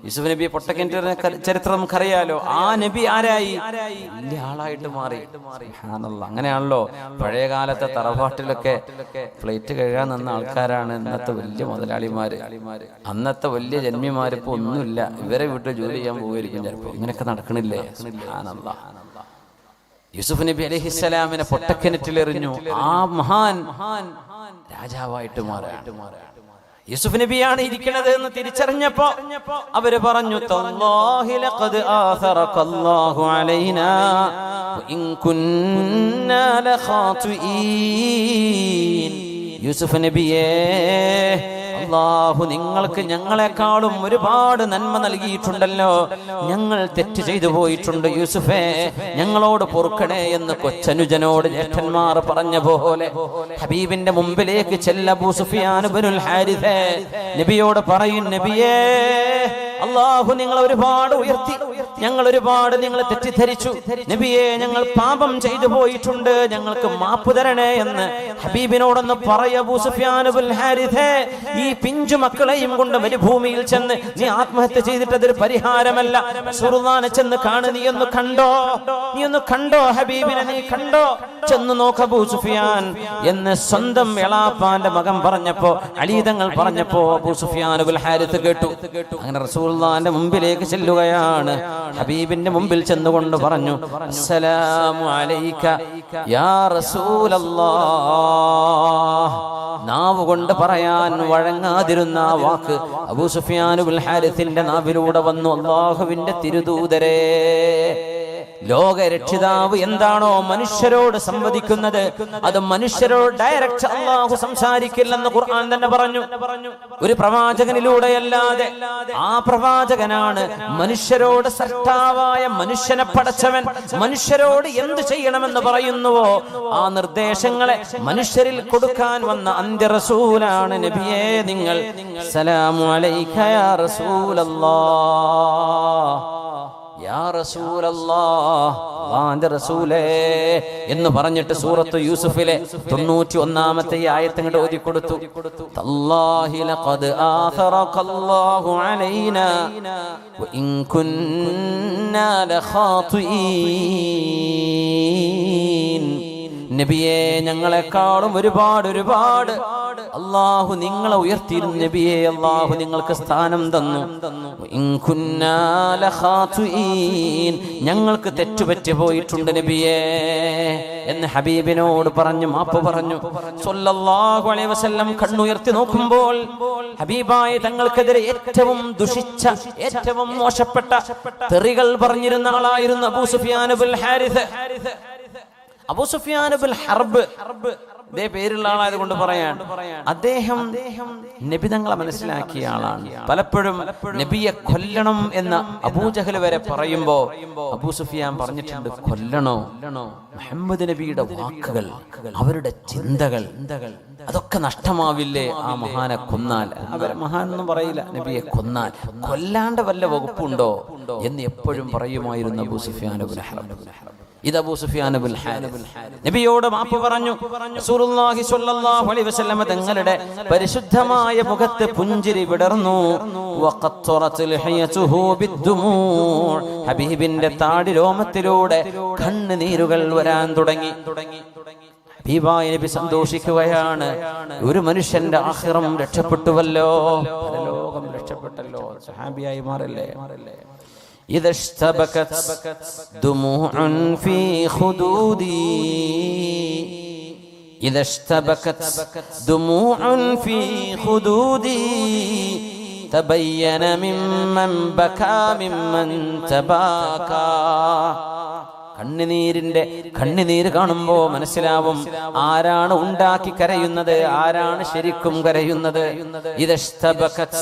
യൂസുഫ് നബിയെ പൊട്ടക്കിണറ്റിലെ ചരിത്രം നമുക്കറിയാലോ. ആ നബി ആരായി? വലിയ ആളായിട്ട് മാറി. സുബ്ഹാനല്ലാഹ്. അങ്ങനെയാണല്ലോ പഴയ കാലത്തെ തറവാട്ടിലൊക്കെ പ്ലേറ്റ് കഴുകാൻ നിന്ന ആൾക്കാരാണ് ഇന്നത്തെ വലിയ മുതലാളിമാര്. അന്നത്തെ വലിയ ജന്മിമാര് ഇപ്പൊ ഒന്നുമില്ല, ഇവരെ വീട്ടിൽ ജോലി ചെയ്യാൻ പോവുമായിരിക്കും ചിലപ്പോ. ഇങ്ങനെയൊക്കെ നടക്കണില്ലേ? സുബ്ഹാനല്ലാഹ്. യൂസുഫ് നബി അലൈഹിസ്സലാമിനെ പൊട്ടക്കിണറ്റിലെറിഞ്ഞു. ആ മഹാൻ രാജാവായിട്ട് മാറാണ്. യൂസുഫ് നബിയാണ് ഇരിക്കുന്നത് എന്ന് തിരിച്ചറിഞ്ഞപ്പോ അവര് പറഞ്ഞു, തല്ലാഹി ലഖദ് ആഥറകല്ലാഹു അലൈനാ വഇൻ കുന്നാ ലഖാതിഈൻ. യൂസുഫ് നബിയേ, അല്ലാഹു നിങ്ങൾക്ക് ഞങ്ങളെക്കാളും ഒരുപാട് നന്മ നൽകിയിട്ടുണ്ടല്ലോ, ഞങ്ങൾ തെറ്റ് ചെയ്തു പോയിട്ടുണ്ട്. യൂസുഫേ, ഞങ്ങളോട് പൊറുക്കണേ എന്ന് കൊച്ചനുജനോട് ജ്യേഷ്ഠന്മാർ പറഞ്ഞ പോലെ ഹബീബിന്റെ മുമ്പിലേക്ക് ചെല്ല അബൂ സുഫിയാൻ ഇബ്നുൽ ഹാരിസ നബിയോട് പറയും, നബിയേ, അല്ലാഹു നിങ്ങളെ ഒരുപാട് ഉയർത്തി, ഞങ്ങൾ ഒരുപാട് നിങ്ങളെ തെറ്റിദ്ധരിച്ചു നബിയെ, ഞങ്ങൾ പാപം ചെയ്തു പോയിട്ടുണ്ട്, ഞങ്ങൾക്ക് മാപ്പ് തരണേ എന്ന് ഹബീബിനോടൊന്ന് പറയ. അബൂ സുഫിയാൻ ഇബ്നുൽ ഹാരിഥേ, ഈ പിഞ്ചു മക്കളെയും കൊണ്ട് മരുഭൂമിയിൽ ചെന്ന് നീ ആത്മഹത്യ ചെയ്തിട്ട് അതൊരു പരിഹാരമല്ല. റസൂലുള്ളാഹിനെ ചെന്ന് കാണു, നീ ഒന്ന് കണ്ടോ ഹബീബിനെ, നീ കണ്ടോ, ചെന്ന് നോക്ക് അബൂ സുഫിയാൻ എന്ന് സ്വന്തം എളാപ്പാന്റെ മകൻ പറഞ്ഞപ്പോ, അലി തങ്ങൾ പറഞ്ഞപ്പോ അബൂ സുഫിയാൻ ഇബ്നുൽ ഹാരിഥ് കേട്ടു. അങ്ങനെ റസൂലുള്ളാഹിന്റെ മുമ്പിലേക്ക് ചെല്ലുകയാണ്. ഹബീബിന്റെ മുമ്പിൽ ചെന്നുകൊണ്ട് പറഞ്ഞു, അസ്സലാമു അലൈക യാ റസൂലല്ലാഹ്. നാവ് കൊണ്ട് പറയാൻ വഴങ്ങാതിരുന്ന ആ വാക്ക് അബൂ സുഫിയാൻ ഇബ്നുൽ ഹാരിഥിന്റെ നാവിലൂടെ വന്നു, അല്ലാഹുവിന്റെ തിരുദൂതരേ, ലോകരക്ഷിതാവ് എന്താണോ മനുഷ്യരോട് സംവദിക്കുന്നത് അത് മനുഷ്യരോട് ഡയറക്റ്റ് അല്ലാഹു സംസാരിക്കില്ലെന്ന് ഖുർആൻ തന്നെ പറഞ്ഞു. ഒരു പ്രവാചകനിലൂടെയല്ലാതെ. ആ പ്രവാചകനാണ് മനുഷ്യരോട് സൃഷ്ടാവായ മനുഷ്യനെ പടച്ചവൻ മനുഷ്യരോട് എന്ത് ചെയ്യണമെന്ന് പറയുന്നുവോ ആ നിർദ്ദേശങ്ങളെ മനുഷ്യരിൽ കൊടുക്കാൻ വന്ന അന്ത്യ റസൂലാണ് നബിയേ നിങ്ങൾ. സലാമു അലൈക യാ റസൂലല്ലാഹ്, യാ റസൂലല്ലാഹ്, അല്ലാഹുവിന്റെ റസൂലേ എന്ന് പറഞ്ഞിട്ട് സൂറത്ത് യൂസുഫിലെ 91-ാമത്തെ ആയത്ത് അങ്ങോട്ട് ഓതി കൊടുത്തു. തല്ലാഹി ലഖദ് ആഥറകല്ലാഹു അലൈനാ വഇൻ കുന്നാ ലഖാതിഈൻ. നബിയെ, ഞങ്ങളെക്കാളും ഒരുപാട് അല്ലാഹു നിങ്ങളെ ഉയർത്തിയിരുന്നു നബിയെ, അല്ലാഹു നിങ്ങൾക്ക് സ്ഥാനം തന്നു. ഞങ്ങൾക്ക് തെറ്റുപറ്റി പോയിട്ടുണ്ട് നബിയെ എന്ന് ഹബീബിനോട് പറഞ്ഞു മാപ്പ് പറഞ്ഞു. സ്വല്ലല്ലാഹു അലൈഹി വസല്ലം കണ്ണുയർത്തി നോക്കുമ്പോൾ ഹബീബായ തങ്ങൾക്കെതിരെ ഏറ്റവും ദുഷിച്ച, ഏറ്റവും മോശപ്പെട്ട തെറികൾ പറഞ്ഞിരുന്ന ആളായിരുന്നു അബൂ സുഫിയാൻ ഇബ്നുൽ ഹാരിഥ്. അബൂ സുഫിയാൻ ഇബ്നുൽ ഹർബ് ഇതേ പേരുള്ള ആളായത് കൊണ്ട് പറയാൻ, അദ്ദേഹം നബി തങ്ങളെ മനസ്സിലാക്കിയ ആളാണ്. പലപ്പോഴും നബിയെ കൊല്ലണം എന്ന അബൂജഹൽ വരെ പറയുമ്പോ അബൂ സുഫിയാൻ പറഞ്ഞിട്ടുണ്ട്, കൊല്ലണോ? മുഹമ്മദ് നബിയുടെ വാക്കുകൾ, അവരുടെ ചിന്തകൾ, അതൊക്കെ നഷ്ടമാവില്ലേ ആ മഹാനെ കൊന്നാൽ? അവരെ മഹാൻ ഒന്നും പറയില്ല, നബിയെ കൊന്നാൽ. കൊല്ലാണ്ട് വല്ല വകുപ്പുണ്ടോ എന്ന് എപ്പോഴും പറയുമായിരുന്നു അബൂ സുഫിയാൻ ഇബ്നുൽ ഹർബ്. ഇത് അബൂ സുഫിയാൻ ഇബ്നുൽ ഹാരിഥ് നബിയോട് മാപ്പ് പറഞ്ഞു. റസൂലുള്ളാഹി സ്വല്ലല്ലാഹു അലൈഹി വസല്ലം തങ്ങളുടെ പരിശുദ്ധമായ മുഖത്ത് പുഞ്ചിരി വിടർന്നു. വഖത്തറത് ലഹിയതുഹു ബിദ്ദുമൂ, ഹബീബിന്റെ താടി രോമത്തിലൂടെ കണ്ണുനീരുകൾ വരാൻ തുടങ്ങി. ഹബീബായ നബി സന്തോഷിക്കുകയാണ്. ഒരു മനുഷ്യന്റെ ആഖിറം രക്ഷപ്പെട്ടുവല്ലോ, പരലോകം രക്ഷപ്പെട്ടല്ലോ, സഹാബിയായി മാറല്ലേ. إذا اشتبكت دموع في خدودي إذا اشتبكت دموع في خدودي تبين ممن بكى ممن تباكى. കണ്ണുനീര് കാണുമ്പോ മനസ്സിലാവും ആരാണ് ഉണ്ടാക്കി കരയുന്നത്, ആരാണ് ശരിക്കും കരയുന്നത്. ഇദശ്തബകത്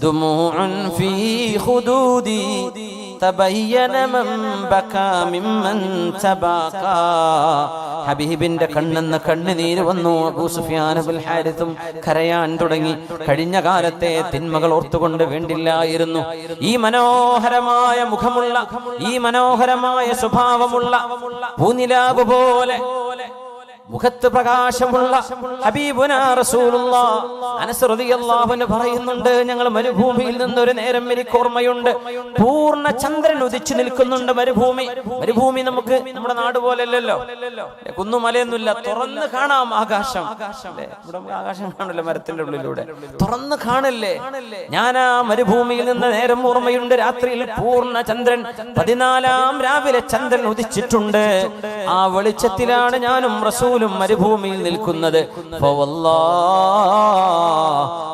ദുമൂഉൻ ഫീ ഖുദൂദി തബയ്യന മൻ ബകാ മിമ്മൻ തബാകാ. ഹബീബിന്റെ കണ്ണെന്ന് കണ്ണുനീര് വന്നു. അബൂ സുഫിയാൻ ഇബ്നുൽ ഹാരിഥും കരയാൻ തുടങ്ങി. കഴിഞ്ഞ കാലത്തെ തിന്മകൾ ഓർത്തുകൊണ്ട് വേണ്ടില്ലായിരുന്നു ഈ മനോഹരമായ മുഖമുള്ള, ഈ മനോഹരമായ സ്വഭാവമുള്ള പൂനിലാവ് പോലെ മുഖത്ത് പ്രകാശമുള്ള ഹബീബുനാ റസൂലുള്ളാഹ് അനസ് റളിയല്ലാഹു അൻഹു പറയുന്നുണ്ട്, ഞങ്ങൾ മരുഭൂമിയിൽ നിന്ന് ഒരു നേരം എനിക്ക് ഓർമ്മയുണ്ട്, പൂർണ്ണ ചന്ദ്രൻ ഉദിച്ചു നിൽക്കുന്നുണ്ട്. മരുഭൂമി നമുക്ക് നമ്മുടെ നാട് പോലെ അല്ലല്ലോ, കുന്നുമലയൊന്നുമില്ല, തുറന്ന് കാണാം ആകാശം. ഇവിടെ ആകാശം കാണില്ല, മരത്തിന്റെ ഉള്ളിലൂടെ തുറന്ന് കാണില്ലേ. ഞാൻ ആ മരുഭൂമിയിൽ നിന്ന് നേരം ഓർമ്മയുണ്ട്, രാത്രിയിൽ പൂർണ്ണ ചന്ദ്രൻ, 14-ാം രാവിലെ ചന്ദ്രൻ ഉദിച്ചിട്ടുണ്ട്. ആ വെളിച്ചത്തിലാണ് ഞാനും റസൂൽ മരുഭൂമിയിൽ നിൽക്കുന്നത്.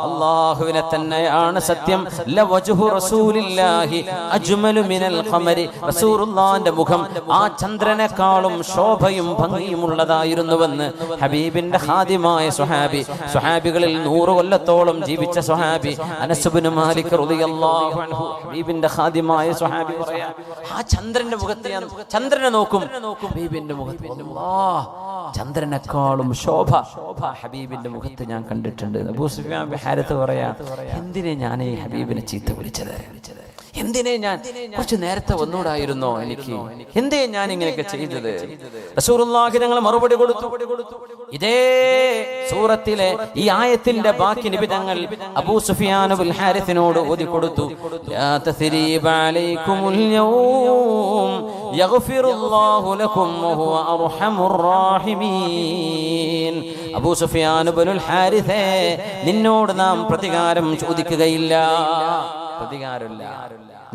അല്ലാഹുവിനെ തന്നെയാണ് സത്യം. ലവജ്ഹു റസൂലില്ലാഹി അജ്മലു മിനൽ ഖമരി, റസൂലുള്ളാഹിന്റെ മുഖം ആ ചന്ദ്രനേക്കാളും ശോഭയും ഭംഗിയുമുള്ളതായിരുന്നുവെന്ന് ഹബീബിന്റെ ഖാദിമായ സ്വഹാബികളിൽ 100 കൊല്ലത്തോളം ജീവിച്ച സ്വഹാബി അനസ് ഇബ്നു മാലിക് റളിയല്ലാഹു അൻഹു, ഹബീബിന്റെ ഖാദിമായ സ്വഹാബി പറയാ, ആ ചന്ദ്രന്റെ മുഖത്ത് ഞാൻ ചന്ദ്രനെ നോക്കും, ഹബീബിന്റെ മുഖത്ത് ചന്ദ്രനേക്കാളും ശോഭ ഹബീബിന്റെ മുഖത്ത് ഞാൻ കണ്ടിട്ടുണ്ട്. അബൂ സുഫിയാൻ ഇബ്നുൽ ഹാരിഥ് പറയാ, എന്തിനെ ഞാൻ ഈ ഹബീബിനെ ചീത്ത വിളിച്ചത്, എന്തിനെ ഞാൻ കുറച്ച് നേരത്തെ വന്നൂടായിരുന്നോ എനിക്ക്? എന്തേ ഞാൻ ഇങ്ങനെയൊക്കെ ചെയ്തത്? റസൂലുള്ളാഹി തങ്ങൾ മറുപടി കൊടുത്തു. ഇതേ സൂറത്തിലെ ഈ ആയത്തിന്റെ ബാക്കി നബി തങ്ങൾ അബൂ സുഫിയാൻ ഇബ്നുൽ ഹാരിസിനോട് ഓതി കൊടുത്തു. ലാ തസ്രീബ അലൈക്കുമുൽ യൗം യഗ്ഫിറുല്ലാഹു ലക്കും വഹുവ അർഹമുർ റാഹിമീൻ. അബൂ സുഫിയാൻ ഇബ്നുൽ ഹാരിസേ, നിന്നോട് നാം പ്രതികാരം ചോദിക്കുകയില്ല. പ്രതികാരമില്ല.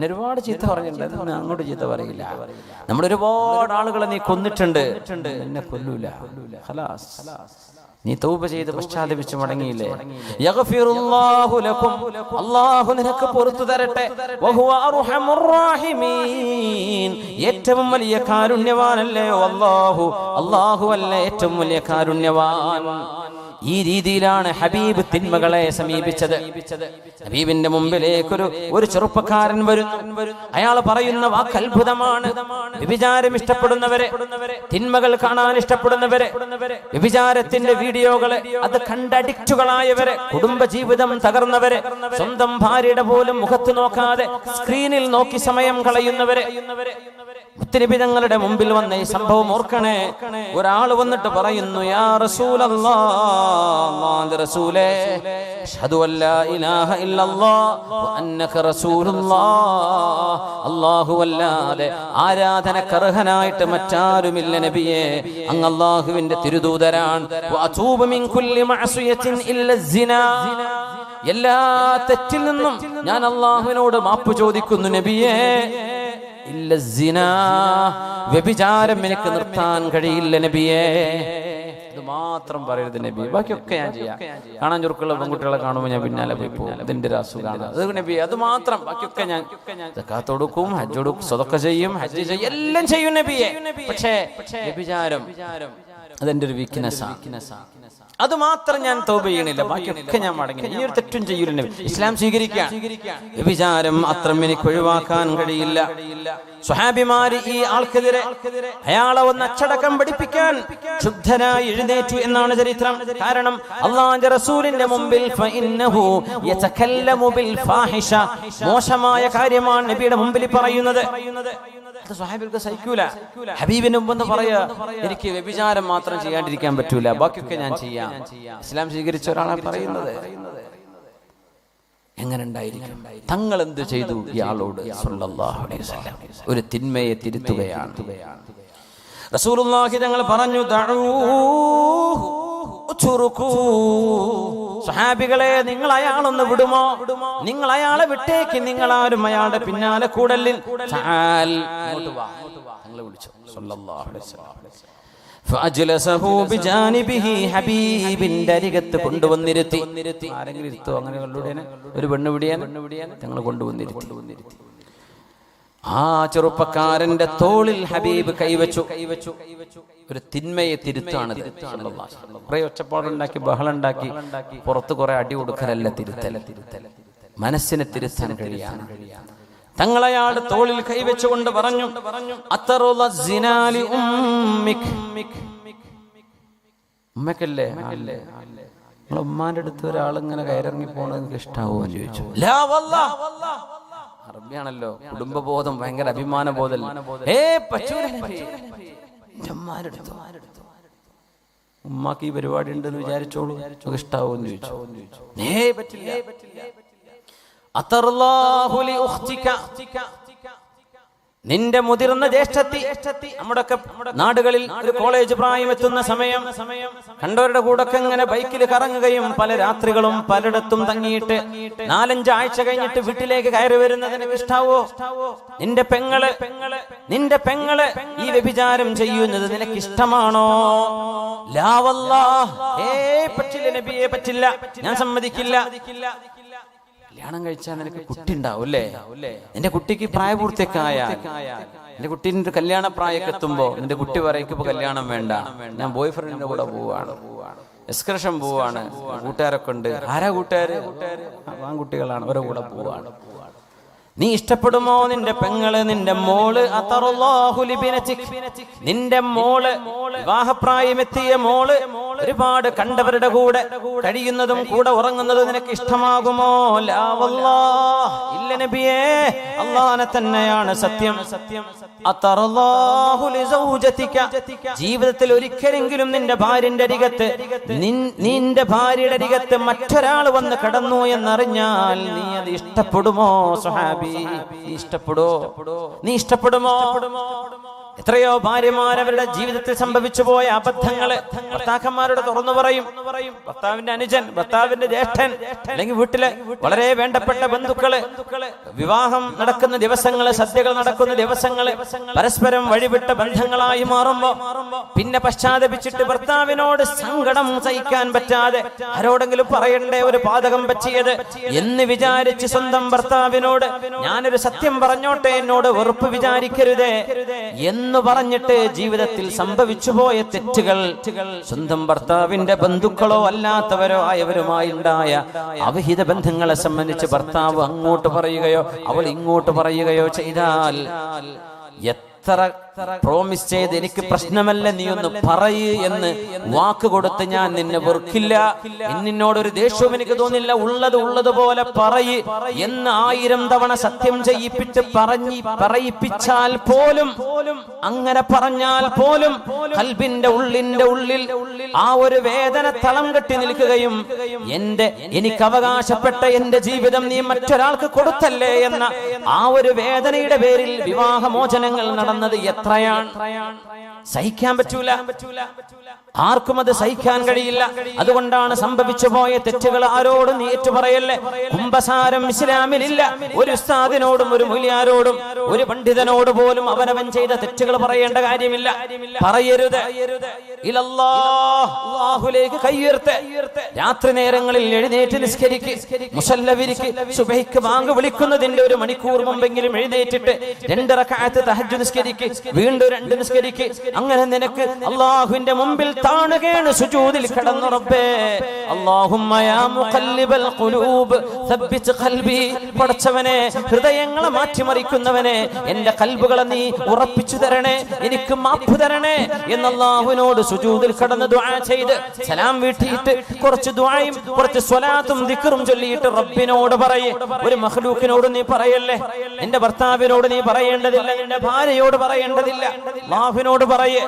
ഒരുപാട് ചീത്ത പറഞ്ഞിട്ടുണ്ട്, അങ്ങോട്ട് ചീത്ത പറയില്ല. നമ്മുടെ ഒരുപാട് ആളുകളെ നീ കൊന്നിട്ടുണ്ട്, എന്നെ കൊല്ലൂല. ഖലാസ്, നീ തൗബ ചെയ്ത് പശ്ചാത്തപിച്ച് മടങ്ങിയില്ലേ? യഗ്ഫിറുല്ലാഹു ലക്കും, അല്ലാഹു നിനക്ക് പുറത്തു തരട്ടെ. വഹുവ അർഹമുർ റാഹിമീൻ, ഏറ്റവും വലിയ കാരുണ്യവാനല്ലയോ അല്ലാഹു. അല്ലാഹു അല്ലേ ഏറ്റവും വലിയ കാരുണ്യവാൻ. ഈ രീതിയിലാണ് ഹബീബ് തിന്മകളെ സമീപിച്ചത്. ഹബീബിന്റെ മുമ്പിലേക്ക് ഒരു ചെറുപ്പക്കാരൻ വരുന്നു. അയാൾ പറയുന്ന വാക്ക് അത്ഭുതമാണ്. വ്യഭിചാരം ഇഷ്ടപ്പെടുന്നവരെ, തിന്മകൾ കാണാൻ ഇഷ്ടപ്പെടുന്നവരെ, വ്യഭിചാരത്തിന്റെ വീഡിയോകളെ അത് കണ്ടഡിക്റ്റുകളായവരെ, കുടുംബജീവിതം തകർന്നവരെ, സ്വന്തം ഭാര്യയുടെ പോലും മുഖത്ത് നോക്കാതെ സ്ക്രീനിൽ നോക്കി സമയം കളയുന്നവരെ, മുത്തുനബി തങ്ങളുടെ മുമ്പിൽ വന്ന ഈ സംഭവം ഓർക്കണേ. ഒരാൾ വന്നിട്ട് പറയുന്നു, യാ റസൂലല്ലാഹ്, അല്ലാഹുവിന്റെ റസൂലേ, അശ്ഹദു അല്ലാ ഇലാഹ ഇല്ലല്ലാഹ് വ അന്നക റസൂലുള്ളാഹ്, അല്ലാഹുവല്ലാതെ ആരാധനക്കർഹനായിട്ട് മറ്റാരുമില്ല നബിയേ, അങ്ങ് അല്ലാഹുവിന്റെ തിരുദൂതരാൻ. വ അതൂബു മിൻ കുല്ലി മഅസിയത്തിൻ ഇല്ല സിനാ, എല്ലാ തെറ്റിൽ നിന്നും ഞാൻ അല്ലാഹുവിനോട് മാപ്പ് ചോദിക്കുന്നു നബിയേ. ഇല്ല സിനാ, വ്യഭിചാരം എനിക്ക് നിർത്താൻ കഴിയില്ല നബിയേ. ഇത് മാത്രം പറയരുത് നബി, ബാക്കിയൊക്കെ ഞാൻ ചെയ്യാം. കാണാൻ ചുരുക്കുള്ള പെൺകുട്ടികളെ കാണുമ്പോൾ ഞാൻ പിന്നാലെ പോയി പോകും, ഇതിന്റെ ഒരു അസുഖമാണ് അത് നബി, അത് മാത്രം. ബാക്കിയൊക്കെ ഞാൻ സക്കാത്ത് കൊടുക്കും, ഹജ്ജ് കൊടുക്കും, സ്വതക്ക ചെയ്യും, ഹജ്ജ് ചെയ്യും, എല്ലാം ചെയ്യും നബിയെ. പക്ഷേ വ്യഭിചാരം അതെന്റെ ഒരു വീക്ക്നെസ്സാണ്. അത് മാത്രം ഞാൻ തൗബ ചെയ്യണില്ല, ബാക്കിയൊക്കെ ഞാൻ മടങ്ങി. ഈ ഒരു തെറ്റും ചെയ്യൂല. ഇസ്ലാം സ്വീകരിക്കാൻ വ്യഭിചാരം അത്രം എനിക്ക് ഒഴിവാക്കാൻ കഴിയില്ല. സ്വഹാബിമാര് ഈ ആൾക്കെതിരെ അയാളെ ഒന്ന് അച്ചടക്കം പഠിപ്പിക്കാൻ ശുദ്ധനായി എഴുന്നേറ്റു എന്നാണ് ചരിത്രം. കാരണം അല്ലാഹുവിന്റെ റസൂലിന്റെ മുമ്പിൽ ഫഇന്നഹു യതകല്ലമു ബിൽ ഫാഹിഷ, മോശമായ കാര്യമാണ് നബിയുടെ മുമ്പിൽ പറയുന്നത്. സ്വഹാബികൾക്ക് സഹിക്കൂല. ഹബീബിന് മുമ്പ് പറയാ, എനിക്ക് വ്യഭിചാരം മാത്രം ചെയ്യാണ്ടിരിക്കാൻ പറ്റൂല, ബാക്കിയൊക്കെ ഞാൻ ചെയ്യാം. ഇസ്ലാം സ്വീകരിച്ച ഒരാളാണ് പറയുന്നത്. എങ്ങനെ ഉണ്ടായിരിക്കും? തങ്ങൾ എന്ത് ചെയ്തു ഇയാളോട്? സല്ലല്ലാഹു അലൈഹി വസല്ലം ഒരു തിന്മയെ തിരുത്തുകയാണ്. റസൂലുള്ളാഹി തങ്ങൾ പറഞ്ഞു, സ്വഹാബികളെ, നിങ്ങൾ അയാളൊന്ന് വിടുമോ? നിങ്ങൾ അയാളെ വിട്ടേക്ക്, നിങ്ങൾ ആരും അയാളുടെ പിന്നാലെ കൂടലിൽ. തങ്ങളെ വിളിച്ചു സല്ലല്ലാഹു അലൈഹി വസല്ലം. ഫഅജ്ലസഹു ബിജാനിബിഹി, ഹബീബിന്റെ അരികത്ത് കൊണ്ടുവന്നിരുത്തി. ആരെങ്കിലും ഇരുത്തോ? അങ്ങനെ കൊണ്ടുവിടാൻ ഒരു പെണ്ണ് വിടിയാൻ തങ്ങൾ കൊണ്ടുവന്നിരുത്തി. ആ ചെറുപ്പക്കാരന്റെ തോളിൽ ഹബീബ് കൈവച്ചു. ഒരു തിന്മയെ തിരുത്താണ്. കുറെ ഒച്ചപ്പാടുണ്ടാക്കി, ബഹളുണ്ടാക്കി, പുറത്ത് കുറെ അടി കൊടുക്കലല്ല തിരുത്തൽ. മനസ്സിനെ തിരുത്താൻ കഴിയാണ്. തങ്ങളയാളുടെ തോളിൽ കൈവച്ചുകൊണ്ട് പറഞ്ഞു, ഉമ്മക്കല്ലേ, നമ്മളെ ഉമ്മാന്റെ അടുത്ത് ഒരാളിങ്ങനെ കയറിറങ്ങി പോണത് നിങ്ങൾക്ക് ഇഷ്ടാവോ എന്ന് ചോദിച്ചു. അറബിയാണല്ലോ, കുടുംബബോധം, ഭയങ്കര അഭിമാന ബോധം. ഉമ്മാക്ക് ഈ പരിപാടി ഉണ്ടെന്ന് വിചാരിച്ചോളൂ, നമുക്ക് ഇഷ്ടാവോ എന്ന് ചോദിച്ചു. പറ്റില്ല. നിന്റെ മുതിർന്ന ജ്യേഷ്ഠത്തി, നമ്മുടെ നാടുകളിൽ ഒരു കോളേജ് പ്രായം എത്തുന്ന സമയം കണ്ടവരുടെ കൂടെ ഒക്കെ ബൈക്കിൽ കറങ്ങുകയും പല രാത്രികളും പലയിടത്തും തങ്ങിയിട്ട് 4-5 ആഴ്ച കഴിഞ്ഞിട്ട് വീട്ടിലേക്ക് കയറി വരുന്നതിന് ഇഷ്ടാവോ? നിന്റെ പെങ്ങള് ഈ വ്യഭിചാരം ചെയ്യുന്നത് നിനക്ക് ഇഷ്ടമാണോ? ലാ വല്ലാഹ്, പറ്റില്ല നബിയെ, പറ്റില്ല, ഞാൻ സമ്മതിക്കില്ല. കല്യാണം കഴിച്ചാൽ നിനക്ക് കുട്ടി ഉണ്ടാവും അല്ലേ? നിന്റെ കുട്ടിക്ക് പ്രായപൂർത്തിയൊക്കെ ആയാൽ, നിന്റെ കുട്ടീൻ്റെ കല്യാണ പ്രായമൊക്കെ എത്തുമ്പോ നിന്റെ കുട്ടി പറയും ഇപ്പൊ കല്യാണം വേണ്ട, ഞാൻ ബോയ് ഫ്രണ്ടിന്റെ കൂടെ പോവാണ്, എക്സ്കർഷൻ പോവാണ്, കൂട്ടുകാരൊക്കെ ഉണ്ട്. ആരാ കൂട്ടുകാര്? ആൺകുട്ടികളാണ്, അവരുടെ കൂടെ പോവാണ്. നീ ഇഷ്ടപ്പെടുമോ നിന്റെ പെങ്ങള്, നിന്റെ മോള്? നിന്റെ മോള്, വിവാഹപ്രായമെത്തിയ മോള്, ഒരുപാട് കണ്ടവരുടെ കൂടെ കഴിയുന്നതും കൂടെ ഉറങ്ങുന്നതും നിനക്ക് ഇഷ്ടമാകുമോ? ലാ വല്ലാഹ്, ഇല്ല നബിയേ, അല്ലാഹനെ തന്നെയാണ് സത്യം. അതറല്ലാഹു ലിസൗജതിക, ജീവിതത്തിൽ ഒരിക്കലെങ്കിലും നിന്റെ ഭാര്യന്റെ അരികത്ത് നിന്റെ ഭാര്യയുടെ അരികത്ത് മറ്റൊരാൾ വന്ന് കടന്നു എന്നറിഞ്ഞാൽ നീ അത് ഇഷ്ടപ്പെടുമോ? സ്വഹാബി, നീ ഇഷ്ടപ്പെടുമോ? എത്രയോ ഭാര്യമാർ അവരുടെ ജീവിതത്തിൽ സംഭവിച്ചു പോയ അബദ്ധങ്ങള് ഭർത്താക്കന്മാരോട് തുറന്നു പറയും. ഭർത്താവിന്റെ അനുജൻ, ഭർത്താവിന്റെ ജ്യേഷ്ഠൻ, അല്ലെങ്കിൽ വീട്ടിലെ വളരെ വേണ്ടപ്പെട്ട ബന്ധുക്കള്, വിവാഹം നടക്കുന്ന ദിവസങ്ങള്, സദ്യകൾ നടക്കുന്ന ദിവസങ്ങള് പരസ്പരം വഴിവിട്ട ബന്ധങ്ങളായി മാറുമ്പോ പിന്നെ പശ്ചാത്തപിച്ചിട്ട് ഭർത്താവിനോട് സങ്കടം സഹിക്കാൻ പറ്റാതെ ആരോടെങ്കിലും പറയണ്ടേ ഒരു പാതകം പറ്റിയത് എന്ന് വിചാരിച്ച് സ്വന്തം ഭർത്താവിനോട് ഞാനൊരു സത്യം പറഞ്ഞോട്ടെ, എന്നോട് വെറുപ്പ് വിചാരിക്കരുതേ എന്ന് പറഞ്ഞിട്ട് ജീവിതത്തിൽ സംഭവിച്ചു പോയ തെറ്റുകൾ സ്വന്തം ഭർത്താവിന്റെ ബന്ധുക്കളോ അല്ലാത്തവരോ ആയവരുമായി ഉണ്ടായ അവിഹിത ബന്ധങ്ങളെ സംബന്ധിച്ച് ഭർത്താവ് അങ്ങോട്ട് പറയുകയോ അവൾ ഇങ്ങോട്ട് പറയുകയോ ചെയ്താൽ എത്ര പ്രോമിസ് ചെയ്ത് എനിക്ക് പ്രശ്നമല്ല, നീ ഒന്ന് പറയ് എന്ന് വാക്ക് കൊടുത്ത് ഞാൻ നിന്നെ വെറുക്കില്ല, നിന്നോടൊരു ദേഷ്യവും എനിക്ക് തോന്നില്ല, ഉള്ളതുപോലെ പറയ് എന്ന് 1000 തവണ സത്യം ചെയ്യിപ്പിച്ച് പറയിപ്പിച്ചാൽ പോലും, അങ്ങനെ പറഞ്ഞാൽ പോലും ഖൽബിന്റെ ഉള്ളിൽ ആ ഒരു വേദന തളം കെട്ടി നിൽക്കുകയും എനിക്ക് അവകാശപ്പെട്ട എന്റെ ജീവിതം നീ മറ്റൊരാൾക്ക് കൊടുത്തല്ലേ എന്ന ആ ഒരു വേദനയുടെ പേരിൽ വിവാഹമോചനങ്ങൾ നടന്നത് എത്രയാണ്. സഹിക്കാൻ പറ്റൂല, ആർക്കും അത് സഹിക്കാൻ കഴിയില്ല. അതുകൊണ്ടാണ് സംഭവിച്ചു പോയ തെറ്റുകൾ ആരോടും നീ ഏറ്റുപറയല്ലേ. കുംഭസാരം ഇസ്ലാമിലില്ല. ഒരു ഉസ്താദിനോടും ഒരു മുലിയാരോടും ഒരു പണ്ഡിതനോട് പോലും അവനവൻ ചെയ്ത തെറ്റുകൾ പറയേണ്ട കാര്യമില്ല. പറയരുത്. അല്ലാഹുവിലേക്ക് കൈയുയർത്ത് രാത്രി നേരങ്ങളിൽ എഴുന്നേറ്റ് നിസ്കരിക്ക്, മുസല്ലവിരിക്ക്, സുബഹിക്ക് ബാങ്ക് വിളിക്കുന്നതിന്റെ 1 മണിക്കൂർ മുമ്പെങ്കിലും എഴുന്നേറ്റിട്ട് 2 റക്അത്ത് തഹജ്ജുദ് നിസ്കരിക്ക്, വീണ്ടും 2 നിസ്കരിക്ക്. അങ്ങനെ നിനക്ക് അല്ലാഹുവിന്റെ മുമ്പിൽ താണുകയാണ് സുജൂദിൽ കിടന്നു. റബ്ബേ അല്ലാഹുമ്മ യാ മുഖല്ലിബൽ ഖുലൂബ് സബ്ബിത് ഖൽബി, പടച്ചവനെ ഹൃദയങ്ങളെ മാറ്റിമറിക്കുന്നവനെ എന്റെ ഖൽബുകളെ നീ ഉറപ്പിച്ചു തരണേ, എനിക്ക് മാപ്പ് തരണേ എന്ന് അല്ലാഹുവിനോട് സുജൂദിൽ കിടന്ന് ദുആ ചെയ്ത് സലാം വീട്ടിയിട്ട് കുറച്ച് ദുആയും കുറച്ച് സ്വലാത്തും ദിക്റും ചൊല്ലിയിട്ട് റബ്ബിനോട് പറയേ. ഒരു മഖ്ലൂക്കിനോട് നീ പറയല്ലേ, നിന്റെ ഭർത്താവിനോട് നീ പറയേണ്ടതില്ല, നിന്റെ ഭാര്യയോട് പറയേണ്ടതില്ല, അല്ലാഹുവിനോട് പറയേ.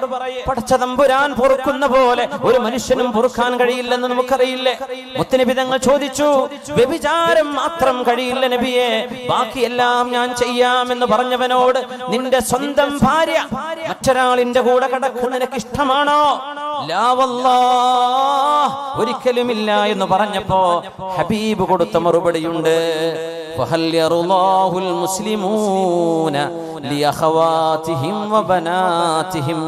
പടച്ച തമ്പുരാൻ പൊറുക്കുന്ന പോലെ ഒരു മനുഷ്യനും പൊറുക്കാൻ കഴിയില്ലെന്ന് നമുക്കറിയില്ലേ. മുത്തുനബി തങ്ങൾ ചോദിച്ചു, വ്യഭിചാരം മാത്രം കഴിയില്ല നബിയെ, ബാക്കിയെല്ലാം ഞാൻ ചെയ്യാമെന്ന് പറഞ്ഞവനോട് നിന്റെ സ്വന്തം ഭാര്യ മറ്റൊരാളിന്റെ കൂടെ കിടക്കുന്ന നിനക്ക് ഇഷ്ടമാണോ? ലാ വല്ലാഹ്, ഒരിക്കലുമില്ല എന്ന് പറഞ്ഞപ്പോ ഹബീബ് കൊടുത്ത മറുപടിയുണ്ട്, ഫഹൽ യറുല്ലാഹുൽ മുസ്ലിമൂന ലിഅഖവാതിഹിം വബനാതിഹിം.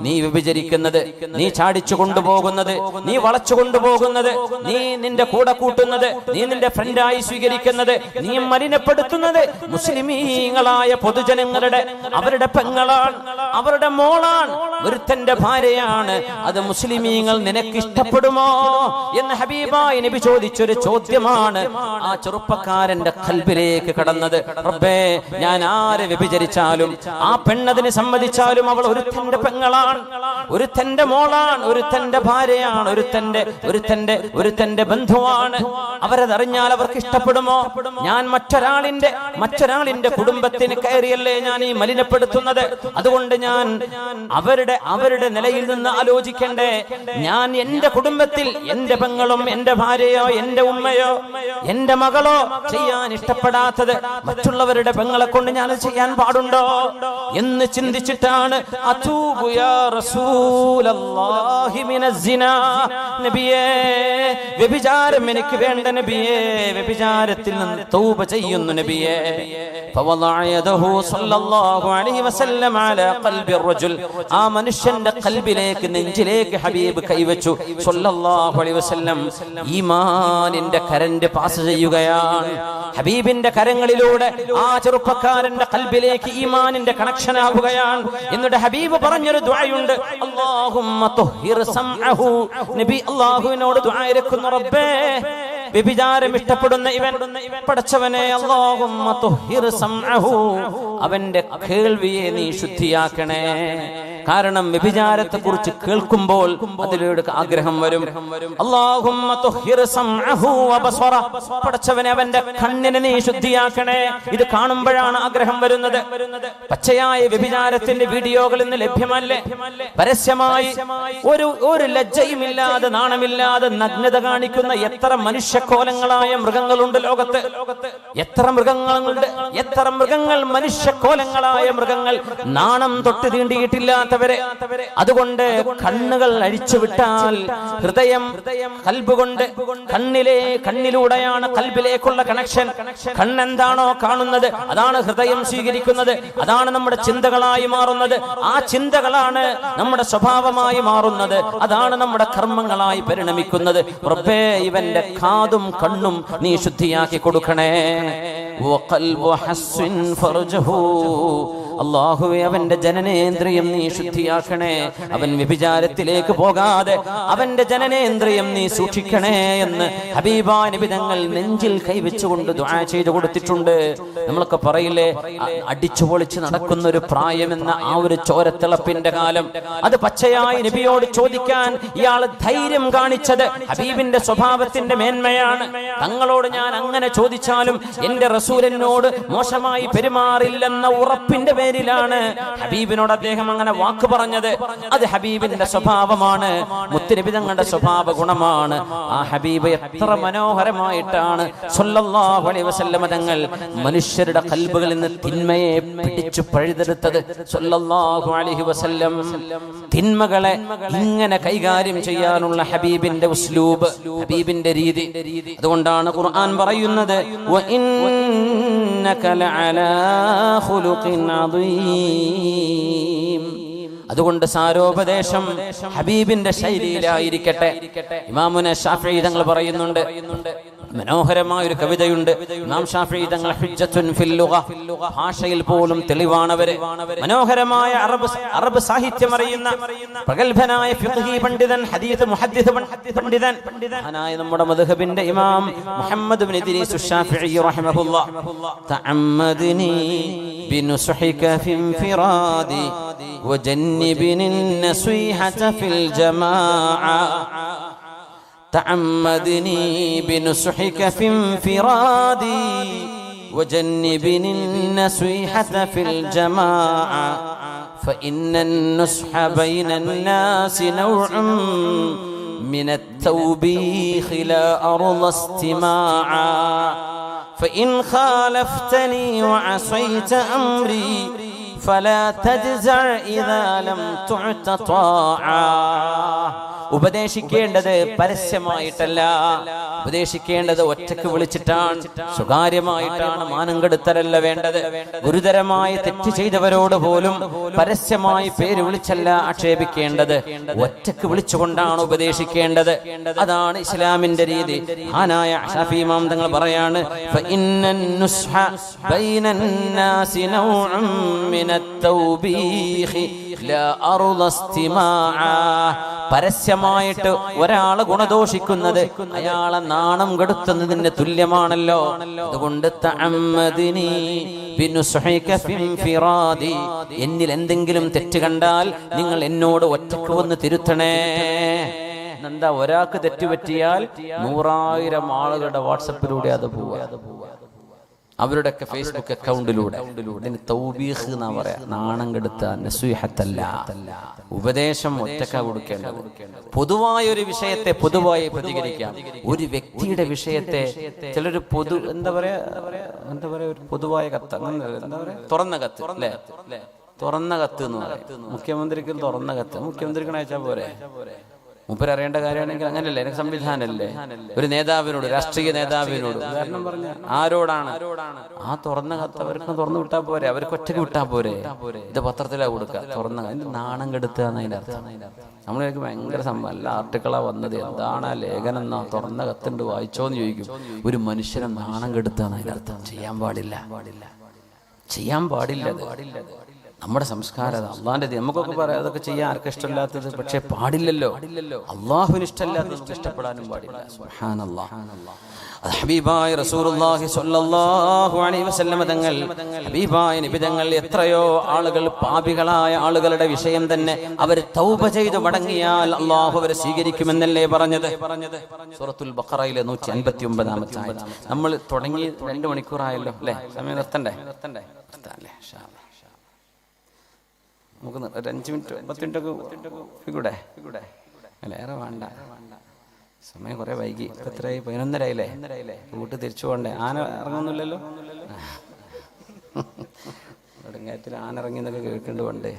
നീ വ്യഭിചരിക്കുന്നത്, നീ ചാടിച്ചു കൊണ്ടുപോകുന്നത്, നീ വളച്ചു കൊണ്ടുപോകുന്നത്, നീ നിന്റെ കൂടെ കൂട്ടുന്നത്, നീ നിന്റെ ഫ്രണ്ടായി സ്വീകരിക്കുന്നത്, നീ മലിനപ്പെടുത്തുന്നത് മുസ്ലിമീങ്ങളായ പൊതുജനങ്ങളുടെ അവരുടെ പെങ്ങളാണ്, അവരുടെ മോളാണ്, ഒരുത്തന്റെ ഭാര്യയാണ്. അത് മുസ്ലിമീങ്ങൾ നിനക്ക് ഇഷ്ടപ്പെടുമോ എന്ന് ഹബീബായി നബി ചോദിച്ചൊരു ചോദ്യമാണ് ആ ചെറുപ്പക്കാരന്റെ ഖൽബിലേക്ക് കടന്നത്. റബ്ബേ, ഞാൻ ആരെ വ്യഭിചരിച്ചാലും ആ പെണ്ണതിനെ സമ്മതിച്ചാലും അവൾ ഒരുത്തന്റെ പെങ്ങളാണ്, ഒരുത്തന്റെ മോളാണ്, ഒരുത്തന്റെ ഭാര്യയാണ്, ഒരുത്തന്റെ ബന്ധുവാണ്. അവരതറിഞ്ഞാൽ അവർക്ക് ഇഷ്ടപ്പെടുമോ? ഞാൻ മറ്റൊരാളിന്റെ കുടുംബത്തിന് കയറിയല്ലേ ഞാൻ ഈ മലിനപ്പെടുത്തുന്നത്. അതുകൊണ്ട് ഞാൻ അവരുടെ നിലയിൽ നിന്ന് ആലോചിക്കണ്ടേ. ഞാൻ എന്റെ കുടുംബത്തിൽ എന്റെ പെങ്ങളും എന്റെ ഭാര്യയോ എന്റെ ഉമ്മയോ എന്റെ മകളോ ചെയ്യാൻ ഇഷ്ടപ്പെടാത്തത് മറ്റുള്ളവരുടെ പെങ്ങളെ കൊണ്ട് ഞാൻ ചെയ്യാൻ പാടുണ്ടോ എന്ന് ചിന്തിച്ചിട്ടാണ് അതൂബു യാ റസൂലല്ലാഹി മിനസ്സിനാ, നബിയേ വ്യഭിചാരം എനിക്ക് വേണ്ട നബിയേ, വ്യഭിചാരത്തിൽ നിന്ന് തൗബ ചെയ്യുന്നു നബിയേ. ഫവളഅ യദഹു സ്വല്ലല്ലാഹു അലൈഹി വസല്ലം അലാ ഖൽബി റജുൽ, ആ മനുഷ്യന്റെ ഖൽബിലേക്ക്, നെഞ്ചിലേക്ക് ഹബീബ് കൈവച്ചു സ്വല്ലല്ലാഹു അലൈഹി വസല്ലം. ഈമാനിന്റെ കരണ്ട് പാസ് ചെയ്യുകയാണ് ഹബീബിന്റെ കരങ്ങളിലൂടെ. ആ ചെറുപ്പക്കാരന്റെ ഖൽബിലേക്ക് ഈമാനിന്റെ കണക്ഷൻ ആവുകയാണ്. എന്നിട്ട് ഹബീബ് പറഞ്ഞൊരു ദുആയുണ്ട്, അല്ലാഹുമ്മ തുഹിർ സംഅഹു. നബി അല്ലാഹുവിനോട് ദുആ ഇരക്കുന്നു, റബ്ബേ വ്യഭിചാരം ഇഷ്ടപ്പെടുന്ന ഇവൻ, പടച്ചവനെ അല്ലാഹുമ്മ തുഹിർ സംഅഹു, അവന്റെ കേൾവിയെ നീ ശുദ്ധിയാക്കണേ. കാരണം വ്യഭിചാരത്തെ കുറിച്ച് കേൾക്കുമ്പോൾ അതിലൂടെ ആഗ്രഹം വരും. അല്ലാഹുമ്മ തുഹിർ സംഅഹു വബസറ, പടച്ചവനെ അവന്റെ കണ്ണിനെ നീ ശുദ്ധിയാക്കണേ. ഇത് കാണുമ്പോഴാണ് ആഗ്രഹം വരുന്നത്. പച്ചയായ വ്യഭിചാരത്തിന്റെ വീഡിയോകൾ ഇന്ന് ലഭ്യമല്ലേ? പരസ്യമായി ഒരു ലജ്ജയുമില്ലാതെ നാണമില്ലാതെ നഗ്നത കാണിക്കുന്ന എത്ര മനുഷ്യക്കോലങ്ങളായ മൃഗങ്ങളുണ്ട് ലോകത്ത്. എത്ര മൃഗങ്ങളുണ്ട്, എത്ര മൃഗങ്ങൾ, മനുഷ്യക്കോലങ്ങളായ മൃഗങ്ങൾ, നാണം തൊട്ട് തീണ്ടിയിട്ടില്ലാത്തവരെ. അതുകൊണ്ട് കണ്ണുകൾ അഴിച്ചുവിട്ടാൽ ഹൃദയം കൽബ് കൊണ്ട് കണ്ണിലൂടെയാണ് കൽബിലേക്കുള്ള കണക്ഷൻ. കണ്ണെന്താണോ കാണുന്നത് അതാണ് ഹൃദയം സ്വീകരിക്കുന്നത്. അതാണ് നമ്മുടെ ചിന്തകളായി മാറുന്നത്. ആ ചിന്തകളാണ് നമ്മുടെ സ്വഭാവമായി മാറുന്നത്. അതാണ് നമ്മുടെ കർമ്മങ്ങളായി പരിണമിക്കുന്നത്. റബ്ബേ, ഇവന്റെ കാതും കണ്ണും നീ ശുദ്ധിയാക്കി കൊടുക്കണേ. അല്ലാഹുവേ, അവന്റെ ജനനേന്ദ്രിയം നീ ശുദ്ധിയാക്കണേ. അവൻ വ്യഭിചാരത്തിലേക്ക് പോകാതെ അവന്റെ ജനനേന്ദ്രിയം നീ സൂക്ഷിക്കണേ എന്ന് ഹബീബായ നബി തങ്ങൾ നെഞ്ചിൽ കൈവച്ചുകൊണ്ട് ദുആ ചെയ്തു കൊടുത്തിട്ടുണ്ട്. നമ്മളൊക്കെ പറയില്ലേ, അടിച്ചു പൊളിച്ച് നടക്കുന്ന ഒരു പ്രായമെന്ന ആ ഒരു ചോരത്തിളപ്പിന്റെ കാലം. അത് പച്ചയായി നബിയോട് ചോദിക്കാൻ ഇയാൾ ധൈര്യം കാണിച്ചത് ഹബീബിന്റെ സ്വഭാവത്തിന്റെ മേന്മയാണ്. തങ്ങളോട് ഞാൻ അങ്ങനെ ചോദിച്ചാലും എന്റെ റസൂലിനോട് മോശമായി പെരുമാറില്ലെന്ന ഉറപ്പിന്റെ പേരിലാണ് ഹബീബിനോട് അദ്ദേഹം അങ്ങനെ വാക്ക് പറഞ്ഞത്. അത് ഹബീബിന്റെ സ്വഭാവമാണ്, മുത്തുനബി തങ്ങളുടെ സ്വഭാവ ഗുണമാണ്. ആ ഹബീബ് എത്ര മനോഹരമായിട്ടാണ് സ്വല്ലല്ലാഹു അലൈഹി വസല്ലം തങ്ങൾ മനുഷ്യരുടെ ഖൽബുകളിൽ നിന്ന് തിന്മയെ പിടിച്ചു പഴുതെടുത്തത്. സ്വല്ലല്ലാഹു അലൈഹി വസല്ലം തിന്മകളെ ഇങ്ങനെ കൈകാര്യം ചെയ്യാനുള്ള ഹബീബിന്റെ ഉസ്ലൂബ്, ഹബീബിന്റെ രീതി. അതുകൊണ്ടാണ് ഖുർആൻ പറയുന്നത്, വഇന്നക ലഅലാ ഖുലുഖിൻ അദീം. അതുകൊണ്ട് സാരോപദേശം ഹബീബിന്റെ ശൈലിയിലായിരിക്കട്ടെ. ഇമാമുന ശാഫിഈ തങ്ങൾ പറയുന്നുണ്ട്, മനോഹരമായ ഒരു കവിതയുണ്ട്. ഇമാം ശാഫിഈ തങ്ങൾ ഹുജ്ജത്തുൻ ഫിൽ ലുഗ, ഭാഷയിൽ പോലും തെളിവാണവര്. മനോഹരമായ അറബ് സാഹിത്യം അറിയുന്ന പ്രഗൽഭനായ ഫിഖ്ഹി പണ്ഡിതൻ, ഹദീസ് മുഹദ്ദിസ് പണ്ഡിതൻ, മഹാനായ നമ്മുടെ മദ്ഹബിന്റെ ഇമാം മുഹമ്മദ് ഇബ്നു ഇദ്രീസ് ശാഫിഈ റഹിമഹുല്ലാഹ്, തഅമ്മദ്നി ബിനുസ്ഹിക ഫിൻഫിറാദി വജന്നിബിനി നസ്വീഹത ഫിൽ ജമാഅ. تعمدني بنصحك في انفرادي وجنبني النصيحة في الجماعة فإن النصح بين الناس نوع من التوبيخ لا أرضى استماعا فإن خالفتني وعصيت أمري فلا تجزع إذا لم تعت طاعا. ഉപദേശിക്കേണ്ടത് പരസ്യമായിട്ടല്ല, ഉപദേശിക്കേണ്ടത് ഒറ്റക്ക് വിളിച്ചിട്ടാണ്, സ്വകാര്യമായിട്ടാണ്. മാനം കെടുത്തലല്ല വേണ്ടത്. ഗുരുതരമായി തെറ്റ് ചെയ്തവരോട് പോലും പരസ്യമായി പേര് വിളിച്ചല്ല ആക്ഷേപിക്കേണ്ടത്, ഒറ്റക്ക് വിളിച്ചുകൊണ്ടാണ് ഉപദേശിക്കേണ്ടത്. അതാണ് ഇസ്ലാമിന്റെ രീതി. മഹാനായ ശാഫി ഇമാം തങ്ങൾ പറയാണ്, ഫഇന്നൻ നുസ്ഹ ബൈനൻ നാസി നൗഉൻ മിനത് തൗബീഖി ലാ അർള ഇസ്തിമാഅ. പരസ്യമായിട്ട് ഒരാളെ ഗുണദോഷിക്കുന്നത് അയാളെ നാണം കെടുത്തുന്നതിന് തുല്യമാണല്ലോ. അതുകൊണ്ട് തഅമ്മദിനി ബിനുസ്ഹിക ഫിൻഫിറാദി, എന്നിൽ എന്തെങ്കിലും തെറ്റ് കണ്ടാൽ നിങ്ങൾ എന്നോട് ഒറ്റക്ക് വന്ന് തിരുത്തണേ. എന്താ, ഒരാൾക്ക് തെറ്റുപറ്റിയാൽ 100,000 ആളുകളുടെ വാട്സപ്പിലൂടെ അത് പോവുക, അവരുടെയൊക്കെ ഫേസ്ബുക്ക് അക്കൗണ്ടിലൂടെ. ഇതിന് തൗബീഖ് എന്നാ പറയാ, നാണം കെടുത്ത നസീഹത്തല്ല. ഉപദേശം ഒറ്റക്ക കൊടുക്കേണ്ടത്. പൊതുവായ ഒരു വിഷയത്തെ പൊതുവായി പ്രതികരിക്കാം. ഒരു വ്യക്തിയുടെ വിഷയത്തെ ചിലർ എന്താ പറയാ ഒരു പൊതുവായ കത്ത്, എന്താ പറയാ, തുറന്ന കത്ത് അല്ലേ, തുറന്ന കത്ത് എന്ന് പറയും. മുഖ്യമന്ത്രിക്ക് തുറന്ന കത്ത് മുഖ്യമന്ത്രിക്ക് അയച്ചാൽ പോരെ? മൂപ്പര് അറിയേണ്ട കാര്യമാണെങ്കിൽ അങ്ങനല്ലേ, എനിക്ക് സംവിധാനല്ലേ. ഒരു നേതാവിനോട്, രാഷ്ട്രീയ നേതാവിനോട് കാരണം പറഞ്ഞ ആരോടാണ്? ആ തുറന്ന കത്ത് അവർക്ക് തുറന്നു വിട്ടാ പോരെ, അവർക്ക് ഒറ്റയ്ക്ക് വിട്ടാ പോരെ? ഇത് പത്രത്തിലാ കൊടുക്കുക, തുറന്ന നാണം കെടുത്തുക എന്നതിന്റെ അർത്ഥം. നമ്മളേക്ക് ഭയങ്കര നല്ല ആർട്ടിക്കിളാ വന്നത്, എന്താണ് ആ ലേഖനം എന്നാ, തുറന്ന കത്തുണ്ട് വായിച്ചോന്ന് ചോദിക്കും. ഒരു മനുഷ്യനെ നാണം കെടുത്തുക എന്നതിന്റെ അർത്ഥം. ചെയ്യാൻ പാടില്ല, ചെയ്യാൻ പാടില്ല. നമ്മുടെ സംസ്കാരം അള്ളാന്റെ. നമുക്കൊക്കെ പറയാം അതൊക്കെ ചെയ്യാൻ ആർക്കും ഇഷ്ടമില്ലാത്തത്, പക്ഷെ പാടില്ലല്ലോ. അള്ളാഹുവിന് ഇഷ്ടമില്ലാത്തത് നമുക്ക് ഇഷ്ടപ്പെടാനും പാടില്ല. സുബ്ഹാനല്ലാഹ്. ഹബീബായ റസൂലുള്ളാഹി സ്വല്ലല്ലാഹു അലൈഹി വസല്ലം തങ്ങൾ, ഹബീബായ നബി തങ്ങൾ എത്രയോ ആളുകൾ, പാപികളായ ആളുകളുടെ വിഷയം തന്നെ അവർ തൗബ ചെയ്ത് മടങ്ങിയാൽ അല്ലാഹു അവരെ സ്വീകരിക്കുമെന്നല്ലേ പറഞ്ഞത്? സൂറത്തുൽ ബഖറയിലെ 159-ാമത്തെ ആയത്ത്. നമ്മൾ തുടങ്ങി 2 മണിക്കൂറായല്ലോ അല്ലേ? സമയം നിർത്തണ്ടേ? നമുക്ക് ഒരു 5 മിനിറ്റ് 10 മിനിറ്റ് ഒക്കെ കൂടെ അല്ല, ഏറെ വേണ്ട. സമയം കുറെ വൈകി. എത്രയായി? 11:30 ആയില്ലേ? വീട്ടിൽ തിരിച്ചു പോകണ്ടേ? ആന ഇറങ്ങുന്നില്ലല്ലോ. നെടുങ്കാറ്റിൽ ആന ഇറങ്ങി എന്നൊക്കെ കേൾക്കേണ്ടി പണ്ടേ.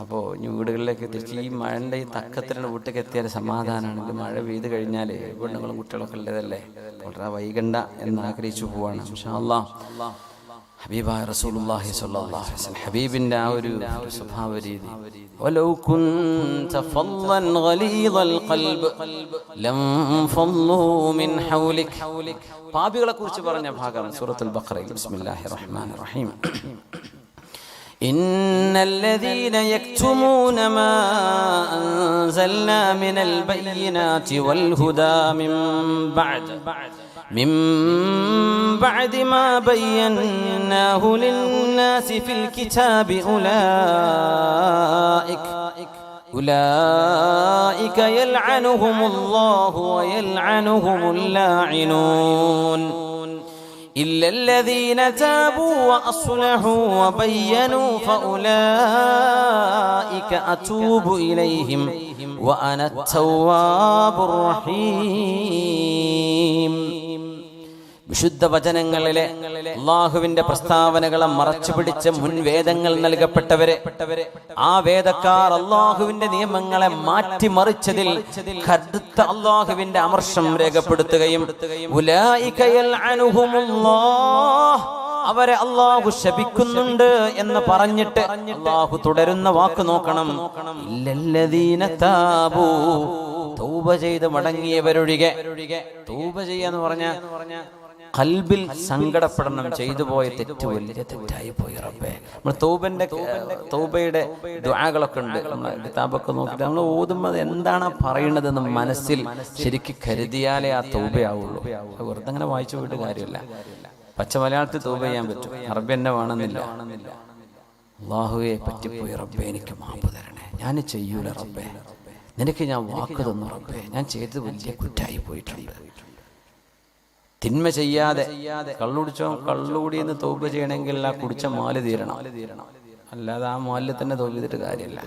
അപ്പോൾ ഇനി വീടുകളിലേക്ക് തിരിച്ച് ഈ മഴൻ്റെ ഈ തക്കത്തിലുള്ള വീട്ടിലേക്ക് എത്തിയാൽ സമാധാനമാണ്. മഴ പെയ്ത് കഴിഞ്ഞാൽ പെണ്ണുങ്ങളും കുട്ടികളൊക്കെ ഉള്ളതല്ലേ, വളരെ വൈകണ്ട എന്ന് ആഗ്രഹിച്ചു പോവാണ്. ഇൻഷാ അല്ലാഹ് ഹബീബായ റസൂലുള്ളാഹി സ്വല്ലല്ലാഹു അലൈഹി വസല്ലം ഹബീബിന്റെ ആ ഒരു സ്വഭാവ രീതി, വലൗ കുൻത ഫളൻ ഗലീദൽ ഖൽബ് ലം ഫളൂ മിൻ ഹൗലിക്. പാപികളെ കുറിച്ച് പറഞ്ഞ ഭാഗമാണ് സൂറത്തുൽ ബഖറയിൽ. ബിസ്മില്ലാഹിർ റഹ്മാനിർ റഹീം. ഇന്നല്ലദീന യക്തുമൂന മാ അൻസൽനാ മിനൽ ബയ്യിനാതി വൽ ഹുദാ من بعد ما بيناه للناس في الكتاب أولئك يلعنهم الله ويلعنهم اللاعنون إلا الذين تابوا وأصلحوا وبينوا فأولئك أتوب إليهم وأنا التواب الرحيم. വിശുദ്ധ വചനങ്ങളിലെ അല്ലാഹുവിന്റെ പ്രസ്താവനകളെ മറച്ചു പിടിച്ച മുൻവേദങ്ങൾ നൽകപ്പെട്ടവരെ, ആ വേദക്കാർ അല്ലാഹുവിന്റെ നിയമങ്ങളെ മാറ്റിമറിച്ചതിൽ കടുത്ത അല്ലാഹുവിന്റെ അമർഷം രേഖപ്പെടുത്തുകയും ഉലൈക യൽഅനുഹുമുല്ലാഹ്, അവരെ അല്ലാഹു ശപിക്കുന്നുണ്ട് എന്ന് പറഞ്ഞിട്ട് അല്ലാഹു തുടരുന്ന വാക്ക് നോക്കണം. ഇല്ലല്ലദീന താബൂ, തൗബ ചെയ്ത് മടങ്ങിയവരൊഴികെ. തൗബ ചെയ്യാന്ന് പറഞ്ഞ ഖൽബിൽ സങ്കടപ്പെടണം, ചെയ്തു പോയ തെറ്റ് വലിയ തെറ്റായി പോയി റബ്ബേ. നമ്മൾ തൗബയുടെ ദുആകളൊക്കെ ഉണ്ട്, നമ്മൾ കിതാബൊക്കെ നോക്കിയിട്ട് നമ്മൾ ഓതുമ്പോൾ എന്താണ് പറയുന്നതെന്ന് മനസ്സിൽ ശരിക്കും കരുതിയാലേ ആ തൗബയാവുള്ളൂ. വെറുതെ അങ്ങനെ വായിച്ചു പോയിട്ട് കാര്യമില്ല. പച്ച മലയാളത്തിൽ തൗബ ചെയ്യാൻ പറ്റും, അറബി തന്നെ വേണമെന്നില്ല. അല്ലാഹുവേ പറ്റിപ്പോയി റബ്ബേ, എനിക്ക് മാപ്പ് തരണേ, ഞാൻ ചെയ്യൂല റബ്ബേ, നിനക്ക് ഞാൻ വാക്ക് തന്നു റബ്ബേ, ഞാൻ ചെയ്ത് വലിയ കുറ്റായി പോയിട്ടുണ്ട്. തിന്മ ചെയ്യാതെ കള്ളുകൂടിയെന്ന് തൗബ ചെയ്യണമെങ്കിൽ ആ കുടിച്ച മാല് തീരണം, അല്ലാതെ ആ മാലിൽ തന്നെ തൗബ ചെയ്തിട്ട് കാര്യമില്ല.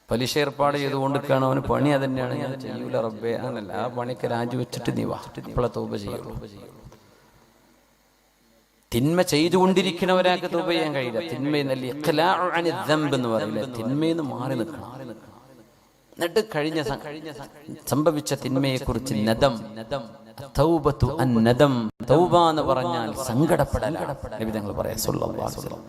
പലിശ ഏർപ്പാട് ചെയ്ത് കൊണ്ടിരിക്കുകയാണ് അവന്, പണി അത് തന്നെയാണ്, ഞാൻ ചെയ്യൂല റബ്ബേ, അങ്ങനല്ല. ആ പണിക്ക് രാജിവെച്ചിട്ട് നീ വാ, ഇപ്പോഴെ തൗബ ചെയ്യുള്ളൂ. തിന്മ ചെയ്തുകൊണ്ടിരിക്കുന്നവരാൾക്ക് തൗബ ചെയ്യാൻ കഴിയില്ല. തിന്മയെന്നല്ല ഇഖ്ലാഉ അനി ദംബ് എന്ന് പറയില്ല, തിന്മയിൽ നിന്ന് മാറി നിൽക്കണം. എന്നിട്ട് സംഭവിച്ച തിന്മയെ കുറിച്ച് തൗബ എന്ന് പറഞ്ഞാൽ സങ്കടപ്പെടലാണ്. നബി തങ്ങൾ പറയാം സല്ലല്ലാഹു അലൈഹി വസല്ലം,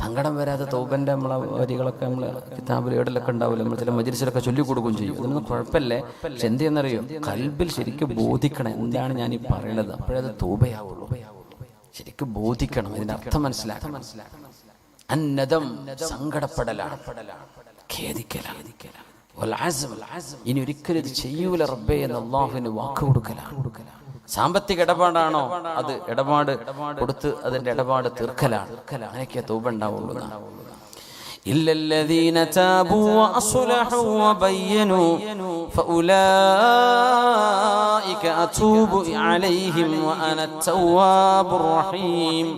സങ്കടം വരാതെ തൗബന്റെ നമ്മളെ വരികളൊക്കെ നമ്മൾ കിതാബിൽ ഏടിലൊക്കെ ഉണ്ടാവില്ല, നമ്മൾ ചില മജ്‌ലിസിലൊക്കെ ചൊല്ലിക്കൊടുക്കുകയും ചെയ്യും. അതൊന്നും കുഴപ്പമില്ലേ. പക്ഷെ എന്ത് ചെയ്യുന്നറിയോ, ഖൽബിൽ ശരിക്കും ബോധിക്കണം എന്താണ് ഞാൻ ഈ പറയുന്നത്, അപ്പോഴത് തൗബയാവുള്ളൂ. ശരിക്കും ബോധിക്കണം, ഇതിന്റെ അർത്ഥം മനസ്സിലാക്കണം. അന്നദം സങ്കടപ്പെടലാണ്, ഖേദിക്കലാണ്. ഇനി ഒരിക്കലും ഇത് ചെയ്യൂല റബ്ബേ എന്ന് അല്ലാഹുവിന് വാക്ക് കൊടുക്കലാണ്. സാമ്പത്തിക ഇടപാടാണോ, അത് ഇടപാട് കൊടുത്ത് അതിന്റെ ഇടപാട് തീർക്കലാണ്. അങ്ങനെയൊക്കെ തൗബ ഉണ്ടാവുള്ളൂ. ഇല്ലല്ലദീന താബൂ വഅസ്ലഹൂ വബയ്യനൂ ഫഉലൈക അതൂബു അലൈഹിം വഅന അത്തവ്വാബുർ റഹീം.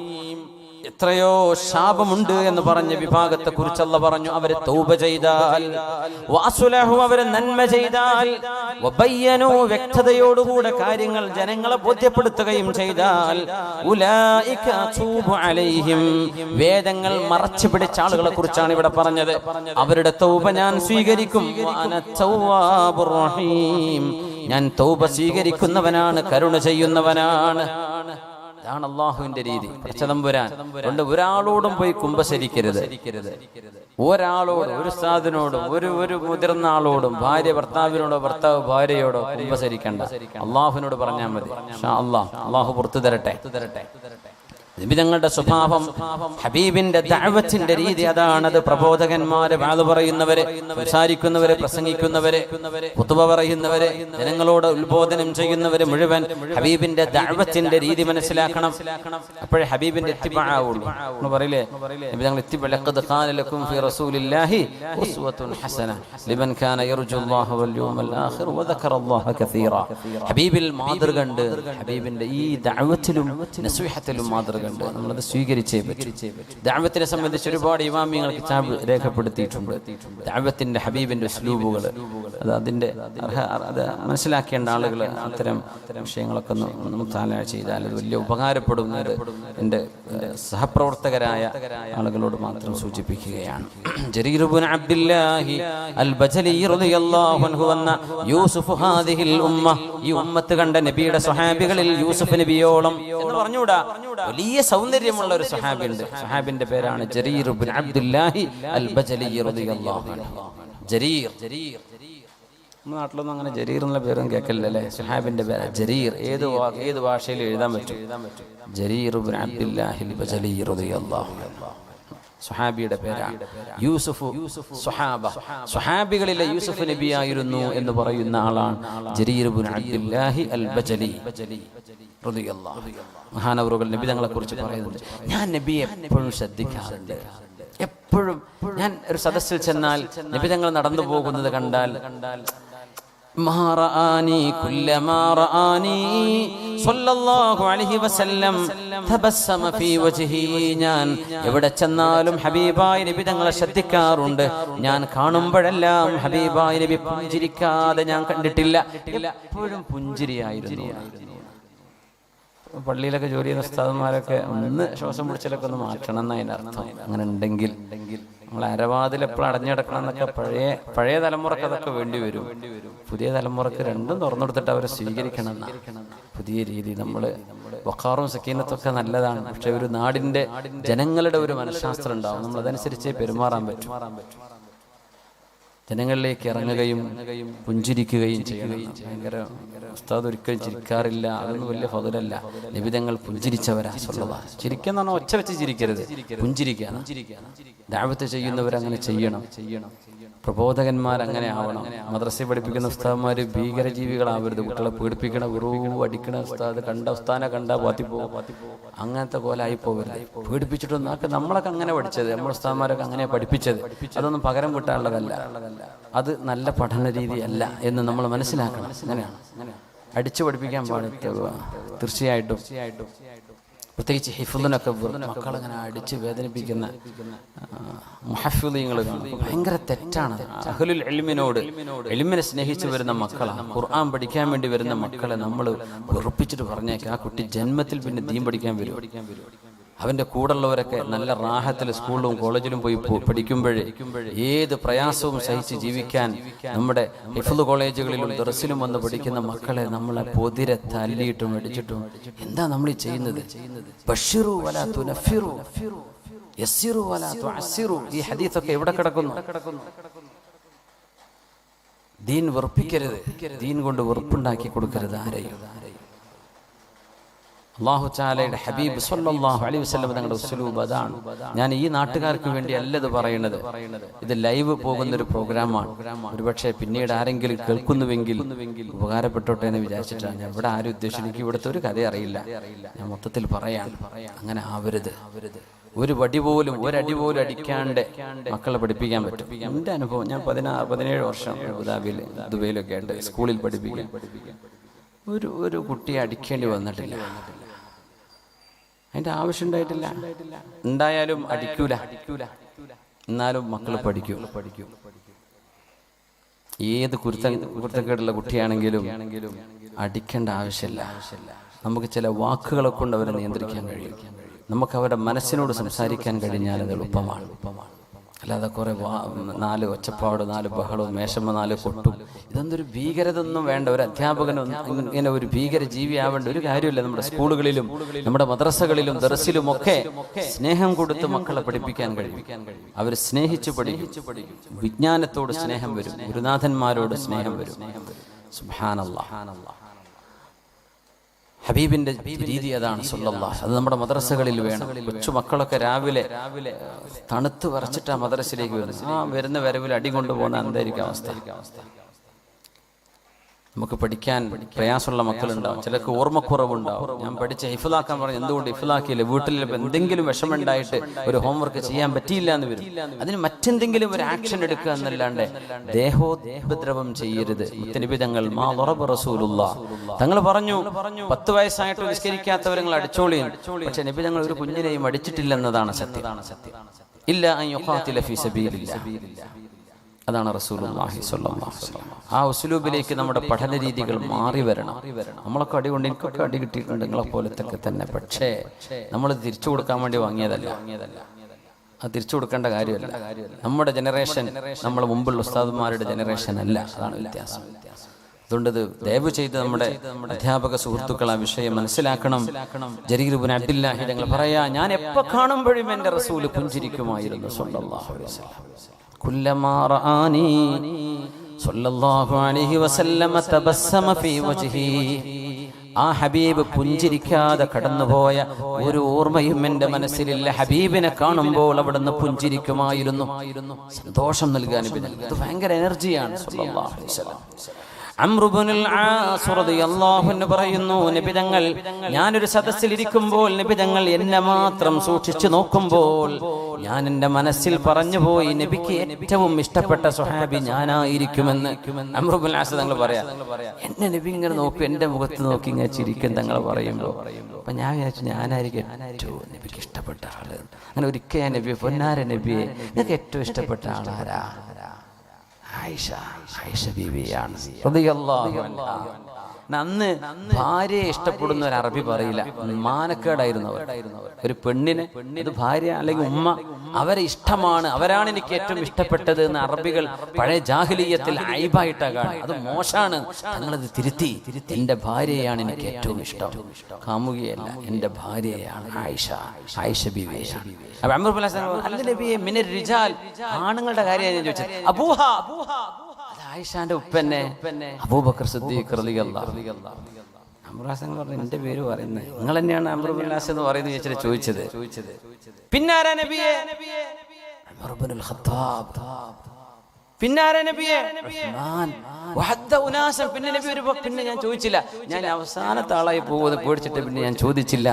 എത്രയോ ശാപമുണ്ട് എന്ന് പറഞ്ഞ വിഭാഗത്തെ കുറിച്ച് അല്ലാഹു പറഞ്ഞു, അവരെ തൗബ ചെയ്താൽ, വഅസ്ലഹു അവരെ നന്മ ചെയ്താൽ, വബയ്യനു വ്യക്തതയോടുകൂടെ കാര്യങ്ങൾ ജനങ്ങളെ ബോധ്യപ്പെടുത്തുകയും ചെയ്താൽ, ഉലൈക അതൂബു അലൈഹിം, വേദങ്ങൾ മറച്ചു പിടിച്ച ആളുകളെ കുറിച്ചാണ് ഇവിടെ പറഞ്ഞത്. അവരുടെ തൗബ ഞാൻ സ്വീകരിക്കും. വഅന തവ്വാബുർ റഹീം, ഞാൻ തൗബ സ്വീകരിക്കുന്നവനാണ്, കരുണ ചെയ്യുന്നവനാണ്. ഇതാണ് അള്ളാഹുവിന്റെ രീതി. പടച്ചതമ്പുരാൻ കൊണ്ട് ഒരാളോടും പോയി കുമ്പസരിക്കരുത്. ഒരാളോടും, ഒരു ഉസ്താദിനോടും, ഒരു മുതിർന്ന ആളോടും, ഭാര്യ ഭർത്താവിനോടോ ഭർത്താവ് ഭാര്യയോടോ കുമ്പസരിക്കണ്ട. അള്ളാഹുവിനോട് പറഞ്ഞാൽ മതി. അള്ളാഹു പുറത്തു തരട്ടെ. നിബിതങ്ങളുടെ സ്വഭാവം, ഹബീബിന്റെ ദഅവത്തിന്റെ രീതി അതാണ്. അത് പ്രബോധകന്മാര്, വാള് പറയുന്നവര്, സംസാരിക്കുന്നവര്, പ്രസംഗിക്കുന്നവര്, ഖുതുബ പറയുന്നവര്, ജനങ്ങളോട് ഉത്ബോധനം ചെയ്യുന്നവര് മുഴുവൻ ഹബീബിന്റെ ദഅവത്തിന്റെ രീതി മനസ്സിലാക്കണം. അപ്പോഴേ ഹബീബിന്റെ ഇത്തിബാ ആവുള്ളൂ. എന്ന് പറയില്ലേ, നിബിതങ്ങൾ ഇത്തിബാ ലഖദ് ഖാന ലക്കും ഫീ റസൂലില്ലാഹി ഉസ്വത്തുൻ ഹസന ലിമൻ കാന യർജുല്ലാഹ വൽ യൗമൽ ആഖിർ വദക്കറല്ലാഹ കസീറ. ഹബീബിൽ മാതൃക ഉണ്ട്. ഹബീബിന്റെ ഈ ദഅവത്തിലും നസീഹത്തിലും മാതൃക ഉണ്ട്. നമ്മളത് സ്വീകരിച്ചേ പറ്റൂ. ദഅവത്തിനെ സംബന്ധിച്ച് ഒരുപാട് ഇമാമിയങ്ങൾ കിതാബ് രേഖപ്പെടുത്തിയിട്ടുണ്ട്. ദഅവത്തിന്റെ ഹബീബിന്റെ ഉസ്ലൂബുകൾ, അത് അതിന്റെ അത് മനസ്സിലാക്കേണ്ട ആളുകൾ അത്തരം വിഷയങ്ങളൊക്കെ ഒന്ന് മുത്താല ചെയ്താൽ അത് വലിയ ഉപകാരപ്പെടുന്നത് എൻ്റെ സഹപ്രവർത്തകരായ ആളുകളോട് മാത്രം സൂചിപ്പിക്കുകയാണ്. ജരീർ ഇബ്നു അബ്ദുല്ലാഹി അൽ ബജലി റളിയല്ലാഹു അൻഹു വന്ന യൂസുഫ് ഹാദിഹിൽ ഉമ്മ, ഈ ഉമ്മത്ത് കണ്ട നബിയുടെ സ്വഹാബികളിൽ യൂസുഫ് നബിയോളം എന്ന് പറഞ്ഞുകൂടാ, വലിയ സൗന്ദര്യമുള്ള ഒരു സ്വഹാബി ഉണ്ട്. സ്വഹാബിന്റെ പേരാണ് ജരീർ ഇബ്നു അബ്ദുല്ലാഹി അൽ ബജലി റളിയല്ലാഹു അൻഹു. ജരീർ, നമ്മുടെ നാട്ടിലൊന്നും അങ്ങനെ ജരീർ എന്നുള്ള പേരൊന്നും കേൾക്കില്ലല്ലേ. സ്വഹാബിന്റെ പേര് ജരീർ. ഏത് ഭാഷയിൽ എഴുതാൻ പറ്റും. ജരീർ ഇബ്നു അബ്ദുല്ലാഹി അൽ ബജലി റളിയല്ലാഹു അൻഹു സ്വഹാബിയുടെ പേരാണ്. യൂസുഫ് സ്വഹാബ, സ്വഹാബികളിലെ യൂസുഫ് നബിയായിരുന്നു എന്ന് പറയുന്ന ആളാണ് ജരീർ ഇബ്നു അബ്ദുല്ലാഹി അൽ ബജലി റളിയല്ലാഹു അൻഹു. മഹാനവറുകൾ നബി തങ്ങളെ കുറിച്ച് പറയുന്നുണ്ട്, ഞാൻ നബിയെ എപ്പോഴും ശ്രദ്ധിക്കാറുണ്ട്. എപ്പോഴും ഞാൻ ഒരു സദസ്സിൽ ചെന്നാൽ നബി തങ്ങൾ നടന്നു പോകുന്നത് കണ്ടാൽ ഞാൻ എവിടെ ചെന്നാലും ഹബീബായ നബി തങ്ങളെ ശ്രദ്ധിക്കാറുണ്ട്. ഞാൻ കാണുമ്പോഴെല്ലാം ഹബീബായ നബി പുഞ്ചിരിക്കാതെ ഞാൻ കണ്ടിട്ടില്ല. എപ്പോഴും പുഞ്ചിരിയായിരുന്നു. പള്ളിയിലൊക്കെ ജോലി ചെയ്യുന്ന ഉസ്താദന്മാരൊക്കെ ഒന്ന് ശ്വാസം പിടിച്ചാലൊക്കെ ഒന്ന് മാറ്റണം എന്ന് അതിനർത്ഥം. അങ്ങനെ ഉണ്ടെങ്കിൽ നമ്മൾ അരവാതിൽ എപ്പോഴും അടഞ്ഞെടുക്കണം എന്നൊക്കെ പഴയ തലമുറക്ക് അതൊക്കെ വേണ്ടി വരും. പുതിയ തലമുറക്ക് രണ്ടും തുറന്നെടുത്തിട്ട് അവരെ സ്വീകരിക്കണം. പുതിയ രീതി നമ്മൾ വഖാറും സക്കീനത്തൊക്കെ നല്ലതാണ്. പക്ഷെ ഒരു നാടിന്റെ ജനങ്ങളുടെ ഒരു മനഃശാസ്ത്രം ഉണ്ടാവും. നമ്മൾ അതനുസരിച്ചേ പെരുമാറാൻ പറ്റും. ജനങ്ങളിലേക്ക് ഇറങ്ങുകയും പുഞ്ചിരിക്കുകയും ചെയ്യണം. ഭയങ്കര ഉസ്താദ് ഒരിക്കലും ചിരിക്കാറില്ല, അതൊന്നും വലിയ ഫضലല്ല. നബിതങ്ങൾ പുഞ്ചിരിച്ചവരാ. ചിരിക്കുന്ന പറഞ്ഞാൽ ഒച്ച വെച്ച് ചിരിക്കരുത്, പുഞ്ചിരിക്കാണ്. ദഅവത്ത് ചെയ്യുന്നവരങ്ങനെ ചെയ്യണം. പ്രബോധകന്മാരങ്ങനെ ആവണം. മദ്രസയിൽ പഠിപ്പിക്കുന്ന ഉസ്താദ്മാർ ഭീകരജീവികളാവരുത്. കുട്ടികളെ പീഡിപ്പിക്കണ, അടിക്കണ ഉസ്താദ് കണ്ട ഉസ്താനെ കണ്ടാ പാത്തിപ്പോവും, അങ്ങനത്തെ പോലെ ആയി പോകരുത്. പീഡിപ്പിച്ചിട്ടൊന്നും നമ്മളൊക്കെ അങ്ങനെ പഠിച്ചത്, നമ്മുടെ ഉസ്താദ്മാരൊക്കെ അങ്ങനെ പഠിപ്പിച്ചത്. അതൊന്നും പകരം കിട്ടാനുള്ളതല്ല. അത് നല്ല പഠന രീതിയല്ല എന്ന് നമ്മൾ മനസ്സിലാക്കണം. അങ്ങനെയാണ് അടിച്ചു പഠിപ്പിക്കാൻ പാടില്ല. തീർച്ചയായിട്ടും പ്രത്യേകിച്ച് ഹിഫ്ളിനൊക്കെ മക്കളങ്ങനെ അടിച്ച് വേദനിപ്പിക്കുന്ന മുഹഫിളീങ്ങൾ ഭയങ്കര തെറ്റാണ്. അഹ്ലുൽ ഇൽമിനോട്, ഇൽമിനെ സ്നേഹിച്ച് വരുന്ന മക്കളാണ്, ഖുർആൻ പഠിക്കാൻ വേണ്ടി വരുന്ന മക്കളെ നമ്മൾ വെറുപ്പിച്ചിട്ട് പറഞ്ഞേക്കാം, ആ കുട്ടി ജന്മത്തിൽ പിന്നെ ദീൻ പഠിക്കാൻ വരും. അവൻ്റെ കൂടെയുള്ളവരൊക്കെ നല്ല റാഹത്തിൽ സ്കൂളിലും കോളേജിലും പോയി പഠിക്കുമ്പോഴേ ഏത് പ്രയാസവും സഹിച്ച് ജീവിക്കാൻ നമ്മുടെ ഹിഫ്ള് കോളേജുകളിലും ദർസിലും വന്ന് പഠിക്കുന്ന മക്കളെ നമ്മളെ പൊതിരെ തല്ലിയിട്ടും അടിച്ചിട്ടും എന്താ നമ്മൾ ഈ ചെയ്യുന്നത്? ബശ്ശിറു വലാ തുനഫിറു യസ്സിറു വലാ തുഅസ്സിറു. ഈ ഹദീസൊക്കെ എവിടെ കിടക്കുന്നു? ദീൻ വെറുപ്പിക്കരുത്, ദീൻ കൊണ്ട് വെറുപ്പുണ്ടാക്കി കൊടുക്കരുത് ആരെയും. അല്ലാഹു തആലയുടെ ഹബീബ് സല്ലല്ലാഹു അലൈഹി വസല്ലം തങ്ങളുടെ ഉസ്ലൂബ് അതാണ്. ഞാൻ ഈ നാട്ടുകാർക്ക് വേണ്ടി അല്ല ഇത് പറയുന്നത്. ഇത് ലൈവ് പോകുന്നൊരു പ്രോഗ്രാമാണ്. ഒരുപക്ഷെ പിന്നീട് ആരെങ്കിലും കേൾക്കുന്നുവെങ്കിൽ ഉപകാരപ്പെട്ടോട്ടെ എന്ന് വിചാരിച്ചിട്ടാണ്. ഞാൻ ഇവിടെ ആരും ഉദ്ദേശിച്ചു, എനിക്ക് ഇവിടുത്തെ ഒരു കഥ അറിയില്ല, ഞാൻ മൊത്തത്തിൽ പറയാം. അങ്ങനെ ആവരുത്. ഒരു വടി പോലും, ഒരടി പോലും അടിക്കാണ്ട് മക്കളെ പഠിപ്പിക്കാൻ പറ്റും. എൻ്റെ അനുഭവം, ഞാൻ 17 വർഷം അബുദാബിയിൽ ദുബൈയിലൊക്കെ ആയിട്ട് സ്കൂളിൽ പഠിപ്പിക്കാൻ ഒരു കുട്ടിയെ അടിക്കേണ്ടി വന്നിട്ടില്ല. അതിൻ്റെ ആവശ്യം ഉണ്ടായിട്ടില്ല. ഉണ്ടായാലും അടിക്കൂല, എന്നാലും മക്കൾ പഠിക്കും. ഏത് കുരുത്തക്കേടുള്ള കുട്ടിയാണെങ്കിലും അടിക്കേണ്ട ആവശ്യമില്ല. നമുക്ക് ചില വാക്കുകളെ കൊണ്ട് അവരെ നിയന്ത്രിക്കാൻ കഴിയും. നമുക്ക് അവരുടെ മനസ്സിനോട് സംസാരിക്കാൻ കഴിഞ്ഞാൽ അത് എളുപ്പമാണ്. അല്ലാതെ കുറെ 4 ഒച്ചപ്പാട്, 4 ബഹളവും, മേശമ്മ 4 കൊട്ടും, ഇതൊന്നൊരു ഭീകരത ഒന്നും വേണ്ട. ഒരു അധ്യാപകനൊന്നും ഇങ്ങനെ ഒരു ഭീകര ജീവിയാവേണ്ട ഒരു കാര്യമില്ല. നമ്മുടെ സ്കൂളുകളിലും നമ്മുടെ മദ്രസകളിലും ദർസിലും ഒക്കെ സ്നേഹം കൊടുത്ത് മക്കളെ പഠിപ്പിക്കാൻ കഴിയും. അവർ സ്നേഹിച്ചു പഠിക്കും. വിജ്ഞാനത്തോട് സ്നേഹം വരും, ഗുരുനാഥന്മാരോട് സ്നേഹം വരും. സുബ്ഹാനല്ലാഹ്. ഹബീബിന്റെ രീതി അതാണ് സല്ലല്ലാഹു. അത് നമ്മുടെ മദ്രസകളിൽ വേണം. കൊച്ചു മക്കളൊക്കെ രാവിലെ തണുത്ത് വരച്ചിട്ടാ മദ്രസയിലേക്ക് വരുന്നത്. വരുന്ന വരവിൽ അടി കൊണ്ടുപോകുന്ന എന്തായിരിക്കും അവസ്ഥ? നമുക്ക് പഠിക്കാൻ പ്രയാസമുള്ള മക്കളുണ്ടാവും, ചിലർക്ക് ഓർമ്മക്കുറവുണ്ടാവും. ഞാൻ പഠിച്ച് ഹിഫ്ലാക്കാൻ പറഞ്ഞു, എന്തുകൊണ്ട് ഹിഫ്ലാക്കിയില്ല? വീട്ടിൽ എന്തെങ്കിലും വിഷമുണ്ടായിട്ട് ഒരു ഹോംവർക്ക് ചെയ്യാൻ പറ്റിയില്ല എന്ന് വരും. അതിന് മറ്റെന്തെങ്കിലും ഒരു ആക്ഷൻ എടുക്കുക എന്നല്ലാണ്ട് ദേഹോപദ്രവം ചെയ്യരുത്. മുത്തനബി തങ്ങൾ തങ്ങൾ പറഞ്ഞു, 10 വയസ്സായിട്ട് നിസ്കരിക്കാത്തവരെ നിങ്ങൾ അടിച്ചോളിയും. പക്ഷെ നബി തങ്ങൾ ഒരു കുഞ്ഞിനെയും അടിച്ചിട്ടില്ലെന്നതാണ് സത്യം. ഇല്ല അൻ യുഖാതില ഫീ സബീലില്ലാഹ്. അതാണ് റസൂലുള്ളാഹി സ്വല്ലല്ലാഹു അലൈഹി വസല്ലം. ആ ഉസ്ലൂബിലേക്ക് നമ്മുടെ പഠന രീതികൾ മാറി വരണം. നമ്മളൊക്കെ അടി കൊണ്ട് എനിക്കൊക്കെ അടി കിട്ടിയിട്ടുണ്ട്, നിങ്ങളെ പോലത്തൊക്കെ തന്നെ. പക്ഷേ നമ്മൾ തിരിച്ചു കൊടുക്കാൻ വേണ്ടി വാങ്ങിയതല്ല, അത് തിരിച്ചു കൊടുക്കേണ്ട കാര്യമല്ല. നമ്മുടെ ജനറേഷൻ നമ്മുടെ മുമ്പുള്ള ഉസ്താദുമാരുടെ ജനറേഷൻ അല്ല, അതാണ് വ്യത്യാസം. അതുകൊണ്ട് ദയവ് ചെയ്ത് നമ്മുടെ അധ്യാപക സുഹൃത്തുക്കൾ ആ വിഷയം മനസ്സിലാക്കണം. ജരീർ ഇബ്നു അബ്ദുല്ലാഹി തങ്ങൾ പറയാ, ഞാൻ എപ്പോ കാണുമ്പോഴും എൻ്റെ റസൂൽ പുഞ്ചിരിക്കുമായിരുന്നു സ്വല്ലല്ലാഹു അലൈഹി വസല്ലം. കുല്ലമാ റആനി സ്വല്ലല്ലാഹു അലൈഹി വസല്ലം തബസ്സമ ഫീ വജ്ഹി. ആ ഹബീബ് പുഞ്ചിരിക്കാതെ കടന്നുപോയ ഒരു ഓർമ്മയും എൻ്റെ മനസ്സിലില്ല. ഹബീബിനെ കാണുമ്പോൾ അവിടുന്ന് പുഞ്ചിരിക്കുമായിരുന്നു, സന്തോഷം നൽകാൻ. ഇത് ഭയങ്കര എനർജിയാണ് സ്വല്ലല്ലാഹു അലൈഹി വസല്ലം. അംർ ഇബ്നുൽ ആസ് റളിയല്ലാഹു അൻഹു പറയുന്നു, നബി തങ്ങൾ ഞാനൊരു സദസ്സിൽ ഇരിക്കുമ്പോൾ നബി തങ്ങൾ എന്നെ മാത്രം സൂക്ഷിച്ചു നോക്കുമ്പോൾ ഞാൻ എൻ്റെ മനസ്സിൽ പറഞ്ഞുപോയി, നബിക്ക് ഏറ്റവും ഇഷ്ടപ്പെട്ട സ്വഹാബി ഞാനായിരിക്കുമെന്ന്. അംർ ഇബ്നുൽ ആസ് തങ്ങൾ പറയാ, എന്നെ നബി ഇങ്ങനെ നോക്കും, എൻ്റെ മുഖത്ത് നോക്കി ഇങ്ങനെ ചിരിക്കും തങ്ങൾ പറയുമ്പോൾ. അപ്പൊ ഞാൻ വിചാരിച്ചു, ഞാനായിരിക്കും ഏറ്റവും നബിക്ക് ഇഷ്ടപ്പെട്ട ആള്. അങ്ങനെ ഒരിക്കൽ ഞാൻ നബിയെ, പൊന്നാര നബിയെ, നിങ്ങൾക്ക് ഏറ്റവും ഇഷ്ടപ്പെട്ട ആളാരാ? ആയിഷ ബീവിയാണ് റളിയല്ലാഹു അൻഹാ. അന്ന് ഭാര്യയെ ഇഷ്ടപ്പെടുന്ന ഒരു അറബി പറയില്ല, മാനക്കേടായിരുന്നു അവർ. ഒരു പെണ്ണിനെ, ഇത് ഭാര്യ അല്ലെങ്കിൽ ഉമ്മ, അവരെ ഇഷ്ടമാണ്, അവരാണ് എനിക്ക് ഏറ്റവും ഇഷ്ടപ്പെട്ടത് എന്ന് അറബികൾ പഴയ ജാഹിലിയ്യത്തിൽ ഐബായിട്ടാണ് കാണുന്നത്. അത് മോശമാണ്. തങ്ങളത് തിരുത്തി, എൻ്റെ ഭാര്യയാണ് എനിക്ക് ഏറ്റവും ഇഷ്ടം, കാമുകിയല്ല, എൻ്റെ ഭാര്യയാണ് ആയിഷ ബീവിയാണ്. അപ്പൊ അംർ ഇബ്നു അസ് അല്ല നബിയെ, മിനർ റിജാൽ, ആണുങ്ങളുടെ കാര്യമാണ് ഞാൻ ചോദിച്ചത്. അബൂഹ, ആയിഷാന്റെ ഉപ്പന്നെ അബൂബക്കർ സിദ്ദീഖ് റളിയല്ലാഹു അൻഹു. പറഞ്ഞു, എന്റെ പേര് പറയുന്നത് നിങ്ങൾ തന്നെയാണ് അംർ ഇബ്നുൽ ആസ് എന്ന് പറയുന്നത് ചോദിച്ചത്. പിന്നാരാ നബിയെ? ഉമർ ഇബ്നുൽ ഖത്താബ്. പിന്നാരാ നബിയെ? ഉസ്മാൻ. പിന്നെ നബി പിന്നെ ഞാൻ ചോദിച്ചില്ല, ഞാൻ അവസാനത്തെ ആളായി പോകുന്നത് പേടിച്ചിട്ട് പിന്നെ ഞാൻ ചോദിച്ചില്ല.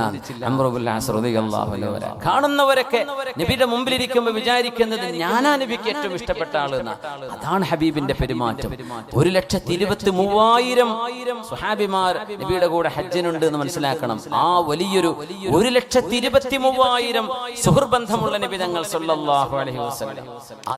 അംർ ഇബ്നുൽ ആസ് റളിയല്ലാഹു അൻഹു. കാണുന്നവരൊക്കെ നബിയുടെ മുമ്പിലിരിക്കുമ്പോൾ വിചാരിക്കുന്നത് ഞാനാ നബിക്ക് ഏറ്റവും ഇഷ്ടപ്പെട്ട ആള് എന്നാ. അതാണ് ഹബീബിന്റെ പെരുമാറ്റം. 1,23,000 സ്വഹാബിമാർ നബിയുടെ കൂടെ ഹജ്ജിനുണ്ട് എന്ന് മനസ്സിലാക്കണം. ആ വലിയൊരു 1,23,000 സുഹൃബന്ധമുള്ള നബി തങ്ങൾ സല്ലല്ലാഹു അലൈഹി വസല്ലം.